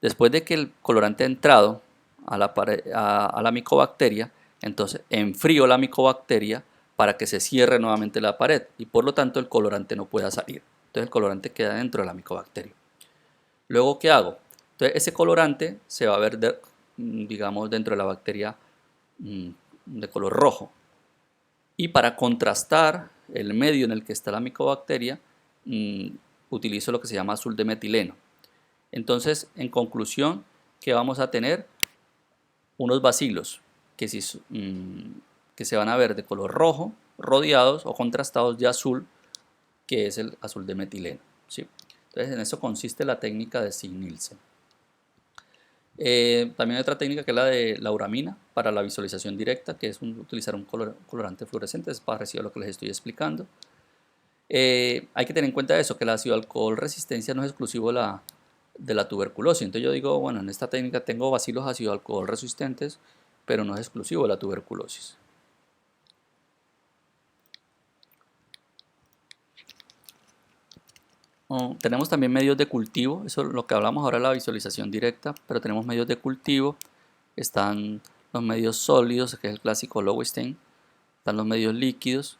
Después de que el colorante ha entrado a la micobacteria, entonces enfrío la micobacteria para que se cierre nuevamente la pared y por lo tanto el colorante no pueda salir. Entonces el colorante queda dentro de la micobacteria. Luego, ¿qué hago? Entonces ese colorante se va a ver, digamos, dentro de la bacteria de color rojo. Y para contrastar el medio en el que está la micobacteria, utilizo lo que se llama azul de metileno. Entonces, en conclusión, ¿qué vamos a tener? Unos bacilos que se van a ver de color rojo, rodeados o contrastados de azul, que es el azul de metileno. ¿Sí? Entonces, en eso consiste la técnica de Sig-Nielsen. También hay otra técnica que es la de la uramina para la visualización directa, que es utilizar un colorante fluorescente, es parecido a lo que les estoy explicando. Hay que tener en cuenta eso, que el ácido alcohol resistencia no es exclusivo de la tuberculosis. Entonces yo digo, bueno, en esta técnica tengo bacilos ácido alcohol resistentes, pero no es exclusivo de la tuberculosis. Tenemos también medios de cultivo, eso es lo que hablamos ahora de la visualización directa, pero tenemos medios de cultivo, están los medios sólidos, que es el clásico Lowenstein, están los medios líquidos,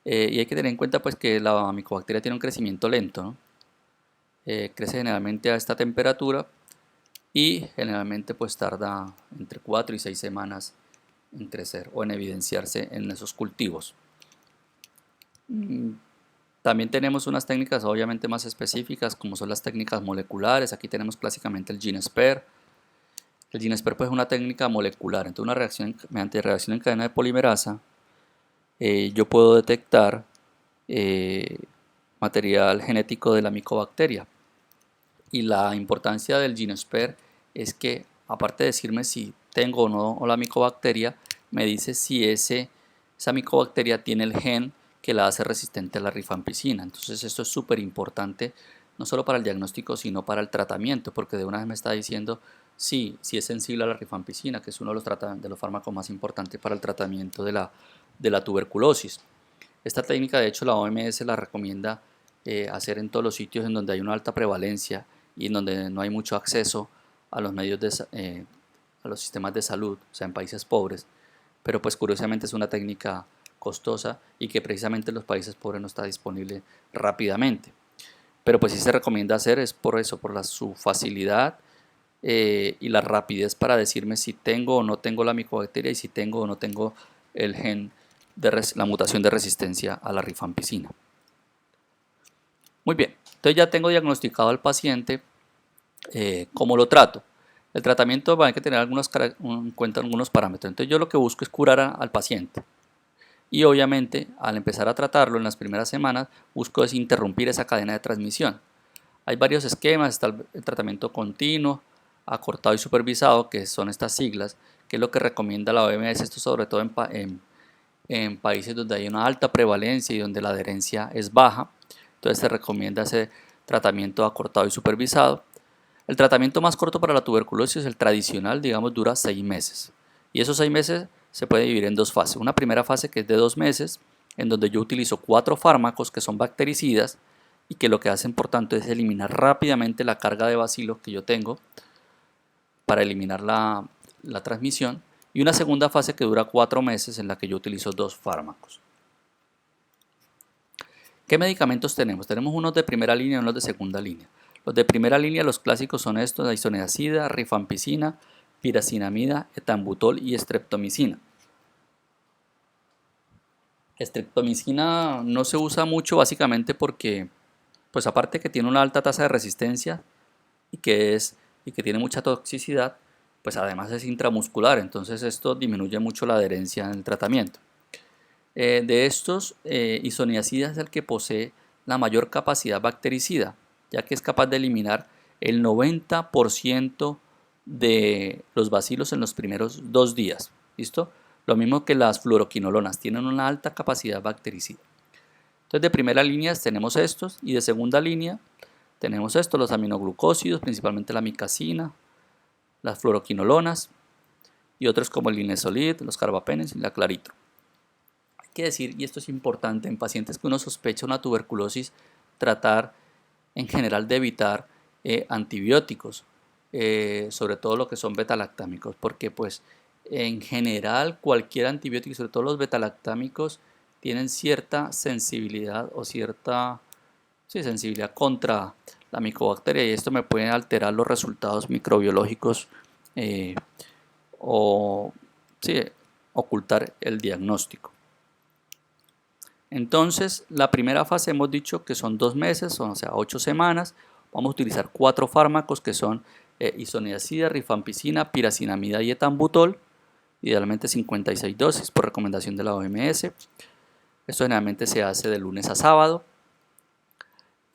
y hay que tener en cuenta pues que la micobacteria tiene un crecimiento lento, ¿no? Crece generalmente a esta temperatura y generalmente pues tarda entre 4 y 6 semanas en crecer o en evidenciarse en esos cultivos. También tenemos unas técnicas obviamente más específicas como son las técnicas moleculares. Aquí tenemos clásicamente el GeneSper. El GeneSper pues, es una técnica molecular, entonces una reacción, mediante reacción en cadena de polimerasa yo puedo detectar material genético de la micobacteria. Y la importancia del GeneSper es que aparte de decirme si tengo o no la micobacteria, me dice si esa micobacteria tiene el gen que la hace resistente a la rifampicina. Entonces esto es súper importante, no solo para el diagnóstico, sino para el tratamiento, porque de una vez me está diciendo si es sensible a la rifampicina, que es uno de los fármacos más importantes para el tratamiento de la tuberculosis. Esta técnica, de hecho, la OMS la recomienda hacer en todos los sitios en donde hay una alta prevalencia y en donde no hay mucho acceso a los medios a los sistemas de salud, o sea, en países pobres. Pero pues curiosamente es una técnica costosa y que precisamente en los países pobres no está disponible rápidamente. Pero pues sí se recomienda hacer, es por eso, por su facilidad y la rapidez para decirme si tengo o no tengo la micobacteria y si tengo o no tengo el gen de la mutación de resistencia a la rifampicina. Muy bien, entonces ya tengo diagnosticado al paciente, ¿cómo lo trato? El tratamiento va a tener en cuenta algunos parámetros, entonces yo lo que busco es curar al paciente. Y obviamente al empezar a tratarlo en las primeras semanas busco interrumpir esa cadena de transmisión. Hay varios esquemas, está el tratamiento continuo, acortado y supervisado, que son estas siglas, que es lo que recomienda la OMS, esto sobre todo en países donde hay una alta prevalencia y donde la adherencia es baja. Entonces se recomienda ese tratamiento acortado y supervisado. El tratamiento más corto para la tuberculosis, el tradicional, digamos, dura 6 meses. Y esos 6 meses se puede dividir en dos fases. Una primera fase que es de 2 meses, en donde yo utilizo 4 fármacos que son bactericidas y que lo que hacen por tanto es eliminar rápidamente la carga de bacilos que yo tengo para eliminar la transmisión. Y una segunda fase que dura 4 meses en la que yo utilizo 2 fármacos. ¿Qué medicamentos tenemos? Tenemos unos de primera línea y unos de segunda línea. Los de primera línea, los clásicos son estos: isoniazida, rifampicina, piracinamida, etambutol y streptomicina. La estreptomicina no se usa mucho básicamente porque, pues aparte que tiene una alta tasa de resistencia y que tiene mucha toxicidad, pues además es intramuscular, entonces esto disminuye mucho la adherencia en el tratamiento. De estos, isoniazida es el que posee la mayor capacidad bactericida, ya que es capaz de eliminar el 90% de los bacilos en los primeros 2 días. ¿Listo? Lo mismo que las fluoroquinolonas, tienen una alta capacidad bactericida. Entonces de primera línea tenemos estos y de segunda línea tenemos estos, los aminoglucósidos, principalmente la micacina, las fluoroquinolonas y otros como el linezolid, los carbapenems y la claritro. Hay que decir, y esto es importante, en pacientes que uno sospecha una tuberculosis, tratar en general de evitar antibióticos, sobre todo lo que son betalactámicos, porque pues en general cualquier antibiótico, sobre todo los betalactámicos, tienen cierta sensibilidad o cierta sensibilidad contra la micobacteria y esto me puede alterar los resultados microbiológicos eh, o sí, ocultar el diagnóstico. Entonces, la primera fase hemos dicho que son 2 meses, o sea, 8 semanas. Vamos a utilizar 4 fármacos que son isoniazida, rifampicina, piracinamida y etambutol, idealmente 56 dosis por recomendación de la OMS. Esto generalmente se hace de lunes a sábado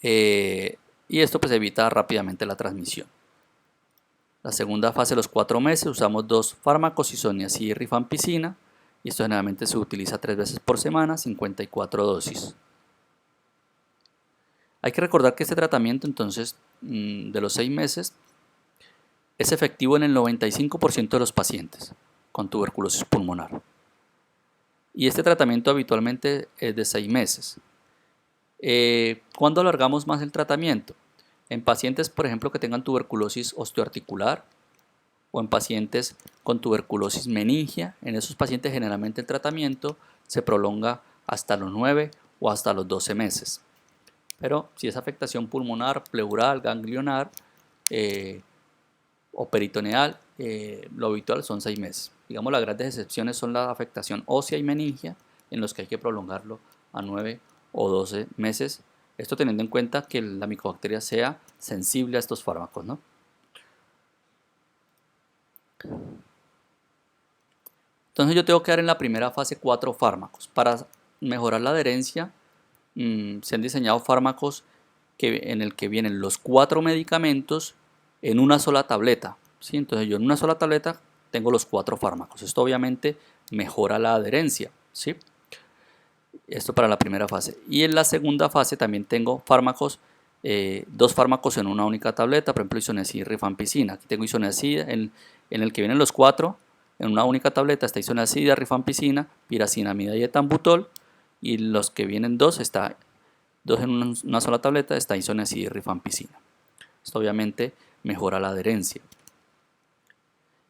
y esto pues evita rápidamente la transmisión. La segunda fase, los 4 meses, usamos 2 fármacos, isoniazida y rifampicina, y esto generalmente se utiliza 3 veces por semana, 54 dosis. Hay que recordar que este tratamiento entonces de los 6 meses es efectivo en el 95% de los pacientes con tuberculosis pulmonar. Y este tratamiento habitualmente es de 6 meses. ¿Cuándo alargamos más el tratamiento? En pacientes, por ejemplo, que tengan tuberculosis osteoarticular o en pacientes con tuberculosis meningia. En esos pacientes generalmente el tratamiento se prolonga hasta los 9 o hasta los 12 meses. Pero si es afectación pulmonar, pleural, ganglionar o peritoneal, lo habitual son 6 meses. Digamos, las grandes excepciones son la afectación ósea y meningia, en los que hay que prolongarlo a 9 o 12 meses. Esto teniendo en cuenta que la micobacteria sea sensible a estos fármacos, ¿no? Entonces yo tengo que dar en la primera fase 4 fármacos. Para mejorar la adherencia, se han diseñado fármacos en el que vienen los 4 medicamentos en una sola tableta. ¿Sí? Entonces yo en una sola tableta tengo los 4 fármacos. Esto obviamente mejora la adherencia. ¿Sí? Esto para la primera fase. Y en la segunda fase también tengo fármacos, 2 fármacos en una única tableta, por ejemplo isoniazida y rifampicina. Aquí tengo isoniazida en el que vienen los 4. En una única tableta está isoniazida, rifampicina, piracinamida y etambutol. Y los que vienen 2 está 2 en una sola tableta, está isoniazida y rifampicina. Esto obviamente mejora la adherencia.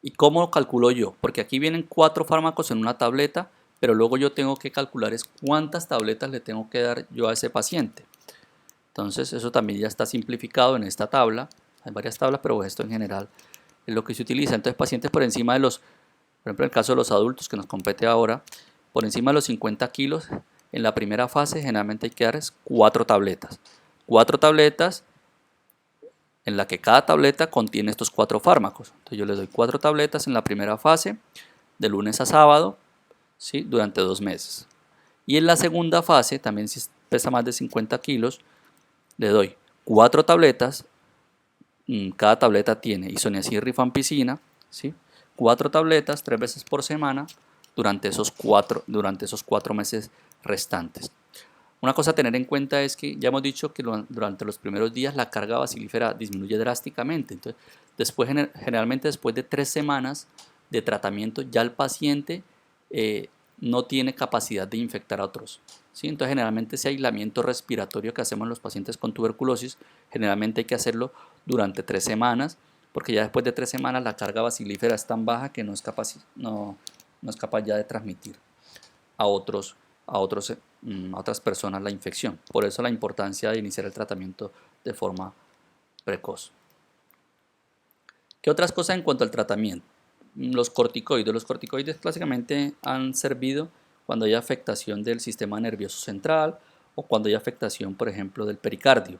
¿Y cómo lo calculo yo? Porque aquí vienen 4 fármacos en una tableta, pero luego yo tengo que calcular es cuántas tabletas le tengo que dar yo a ese paciente. Entonces eso también ya está simplificado en esta tabla. Hay varias tablas, pero esto en general es lo que se utiliza. Entonces pacientes por encima de los, por ejemplo en el caso de los adultos que nos compete ahora, por encima de los 50 kilos, en la primera fase generalmente hay que dar 4 tabletas. 4 tabletas en la que cada tableta contiene estos 4 fármacos. Entonces yo les doy 4 tabletas en la primera fase, de lunes a sábado, ¿sí? Durante 2 meses. Y en la segunda fase, también si pesa más de 50 kilos, le doy 4 tabletas. Cada tableta tiene isoniazida y rifampicina, ¿sí? 4 tabletas 3 veces por semana durante esos 4 meses restantes. Una cosa a tener en cuenta es que ya hemos dicho que durante los primeros días la carga bacilífera disminuye drásticamente. Entonces, generalmente después de 3 semanas de tratamiento ya el paciente no tiene capacidad de infectar a otros. ¿Sí? Entonces, generalmente ese aislamiento respiratorio que hacemos en los pacientes con tuberculosis, generalmente hay que hacerlo durante 3 semanas, porque ya después de 3 semanas la carga bacilífera es tan baja que no es capaz ya de transmitir a otras personas la infección. Por eso la importancia de iniciar el tratamiento de forma precoz. ¿Qué otras cosas en cuanto al tratamiento? Los corticoides. Los corticoides clásicamente han servido cuando hay afectación del sistema nervioso central o cuando hay afectación, por ejemplo, del pericardio,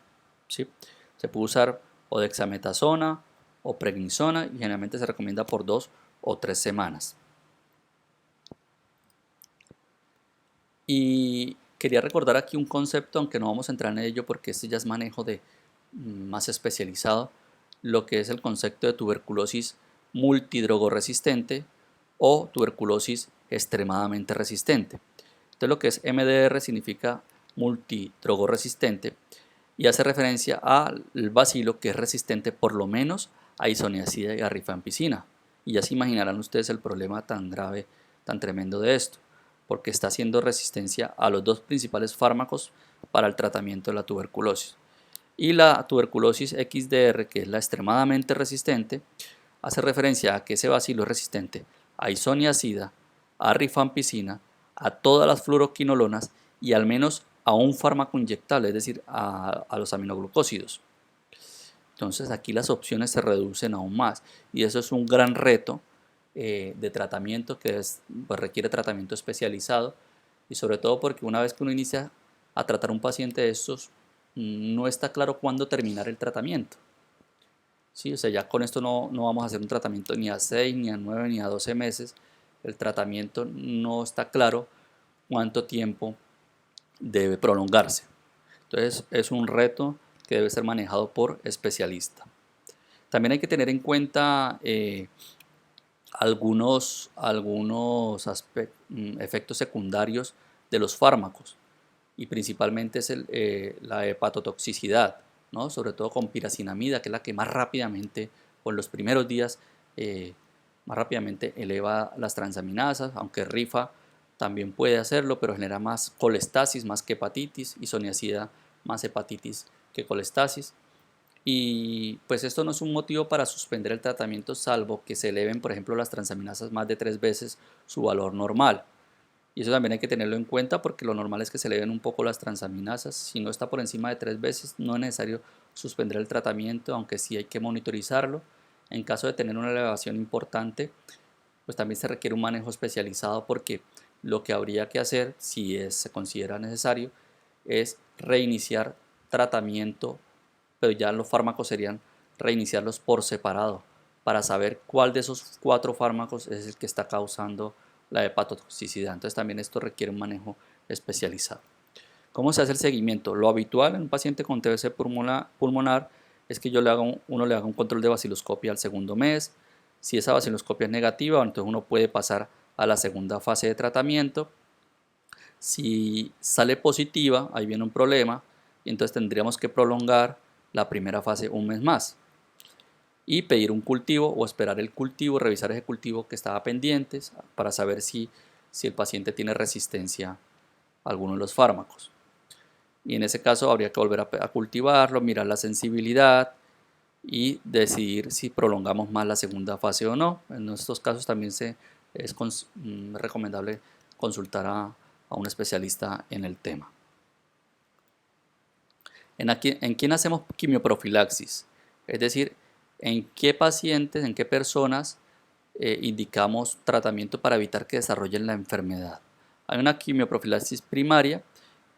¿sí? Se puede usar o dexametasona o prednisona y generalmente se recomienda por 2 o 3 semanas. Y quería recordar aquí un concepto, aunque no vamos a entrar en ello porque este ya es manejo de más especializado, lo que es el concepto de tuberculosis multidrogoresistente o tuberculosis extremadamente resistente. Entonces lo que es MDR significa multidrogoresistente y hace referencia al bacilo que es resistente por lo menos a isoniazida y a rifampicina. Y ya se imaginarán ustedes el problema tan grave, tan tremendo de esto, porque está haciendo resistencia a los dos principales fármacos para el tratamiento de la tuberculosis. Y la tuberculosis XDR, que es la extremadamente resistente, hace referencia a que ese bacilo es resistente a isoniazida, a rifampicina, a todas las fluoroquinolonas y al menos a un fármaco inyectable, es decir, a los aminoglucósidos. Entonces aquí las opciones se reducen aún más y eso es un gran reto de tratamiento que pues requiere tratamiento especializado y sobre todo porque una vez que uno inicia a tratar a un paciente de estos, no está claro cuándo terminar el tratamiento. ¿Sí? O sea, ya con esto no vamos a hacer un tratamiento ni a 6, ni a 9, ni a 12 meses. El tratamiento no está claro cuánto tiempo debe prolongarse. Entonces es un reto que debe ser manejado por especialista. También hay que tener en cuenta algunos efectos secundarios de los fármacos y principalmente es la hepatotoxicidad, ¿no? Sobre todo con piracinamida, que es la que más rápidamente, con los primeros días, más rápidamente eleva las transaminasas, aunque rifa también puede hacerlo, pero genera más colestasis más que hepatitis, y isoniazida más hepatitis que colestasis. Y pues esto no es un motivo para suspender el tratamiento salvo que se eleven, por ejemplo, las transaminasas más de 3 veces su valor normal. Y eso también hay que tenerlo en cuenta porque lo normal es que se eleven un poco las transaminasas. Si no está por encima de 3 veces, no es necesario suspender el tratamiento, aunque sí hay que monitorizarlo. En caso de tener una elevación importante, pues también se requiere un manejo especializado porque lo que habría que hacer, si se considera necesario, es reiniciar tratamiento, pero ya los fármacos serían reiniciarlos por separado para saber cuál de esos 4 fármacos es el que está causando la hepatotoxicidad. Entonces también esto requiere un manejo especializado. ¿Cómo se hace el seguimiento? Lo habitual en un paciente con TBC pulmonar es que uno le haga un control de baciloscopia al segundo mes. Si esa baciloscopia es negativa, entonces uno puede pasar a la segunda fase de tratamiento. Si sale positiva, ahí viene un problema y entonces tendríamos que prolongar la primera fase un mes más y pedir un cultivo o esperar el cultivo, revisar ese cultivo que estaba pendiente para saber si el paciente tiene resistencia a alguno de los fármacos. Y en ese caso habría que volver a cultivarlo, mirar la sensibilidad y decidir si prolongamos más la segunda fase o no. En estos casos también es recomendable consultar a un especialista en el tema. ¿En quién hacemos quimioprofilaxis? Es decir, en qué pacientes, en qué personas indicamos tratamiento para evitar que desarrollen la enfermedad. Hay una quimioprofilaxis primaria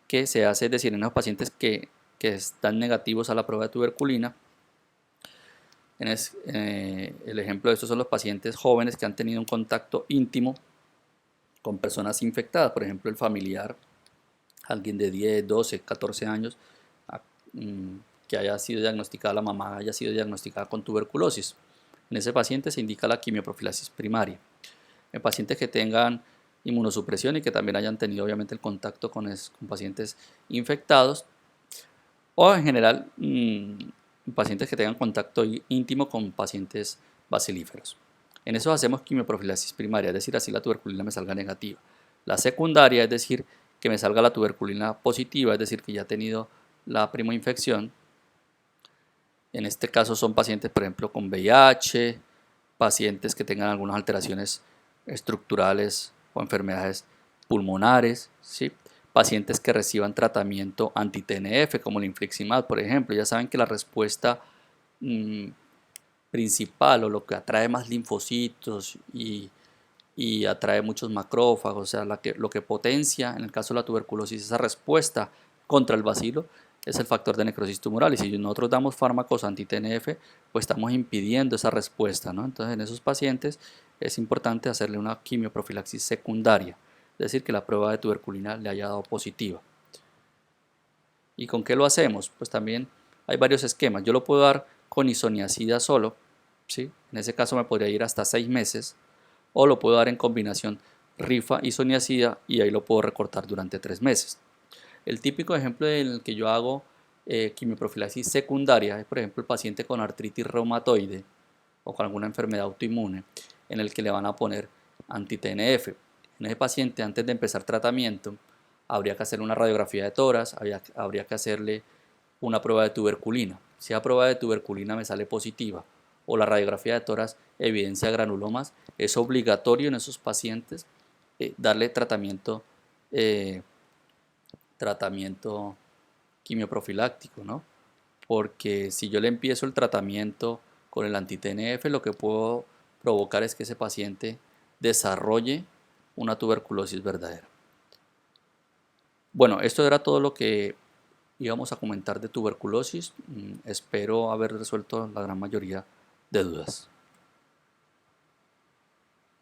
que se hace, es decir, en los pacientes que están negativos a la prueba de tuberculina. El ejemplo de estos son los pacientes jóvenes que han tenido un contacto íntimo con personas infectadas, por ejemplo, el familiar, alguien de 10, 12, 14 años, que haya sido diagnosticada, la mamá haya sido diagnosticada con tuberculosis. En ese paciente se indica la quimioprofilaxis primaria. En pacientes que tengan inmunosupresión y que también hayan tenido obviamente el contacto con pacientes infectados, o en general pacientes que tengan contacto íntimo con pacientes bacilíferos. En eso hacemos quimioprofilaxis primaria, es decir, así la tuberculina me salga negativa. La secundaria, es decir, que me salga la tuberculina positiva, es decir, que ya ha tenido la primoinfección. En este caso son pacientes, por ejemplo, con VIH, pacientes que tengan algunas alteraciones estructurales o enfermedades pulmonares, ¿sí? Pacientes que reciban tratamiento anti-TNF como el infliximab, por ejemplo. Ya saben que la respuesta principal o lo que atrae más linfocitos y y atrae muchos macrófagos, o sea, lo que potencia en el caso de la tuberculosis esa respuesta contra el bacilo es el factor de necrosis tumoral, y si nosotros damos fármacos anti-TNF, pues estamos impidiendo esa respuesta, ¿no? Entonces en esos pacientes es importante hacerle una quimioprofilaxis secundaria, es decir, que la prueba de tuberculina le haya dado positiva. ¿Y con qué lo hacemos? Pues también hay varios esquemas. Yo lo puedo dar con isoniazida solo, ¿sí? En ese caso me podría ir hasta 6 meses, o lo puedo dar en combinación rifa isoniazida y ahí lo puedo recortar durante 3 meses. El típico ejemplo en el que yo hago quimioprofilaxis secundaria es, por ejemplo, el paciente con artritis reumatoide o con alguna enfermedad autoinmune en el que le van a poner anti-TNF. En ese paciente, antes de empezar tratamiento, habría que hacer una radiografía de tórax, habría que hacerle una prueba de tuberculina. Si la prueba de tuberculina me sale positiva o la radiografía de tórax evidencia granulomas, es obligatorio en esos pacientes darle tratamiento quimioprofiláctico, ¿no? Porque si yo le empiezo el tratamiento con el anti-TNF, lo que puedo provocar es que ese paciente desarrolle una tuberculosis verdadera. Bueno, esto era todo lo que íbamos a comentar de tuberculosis. Espero haber resuelto la gran mayoría de dudas.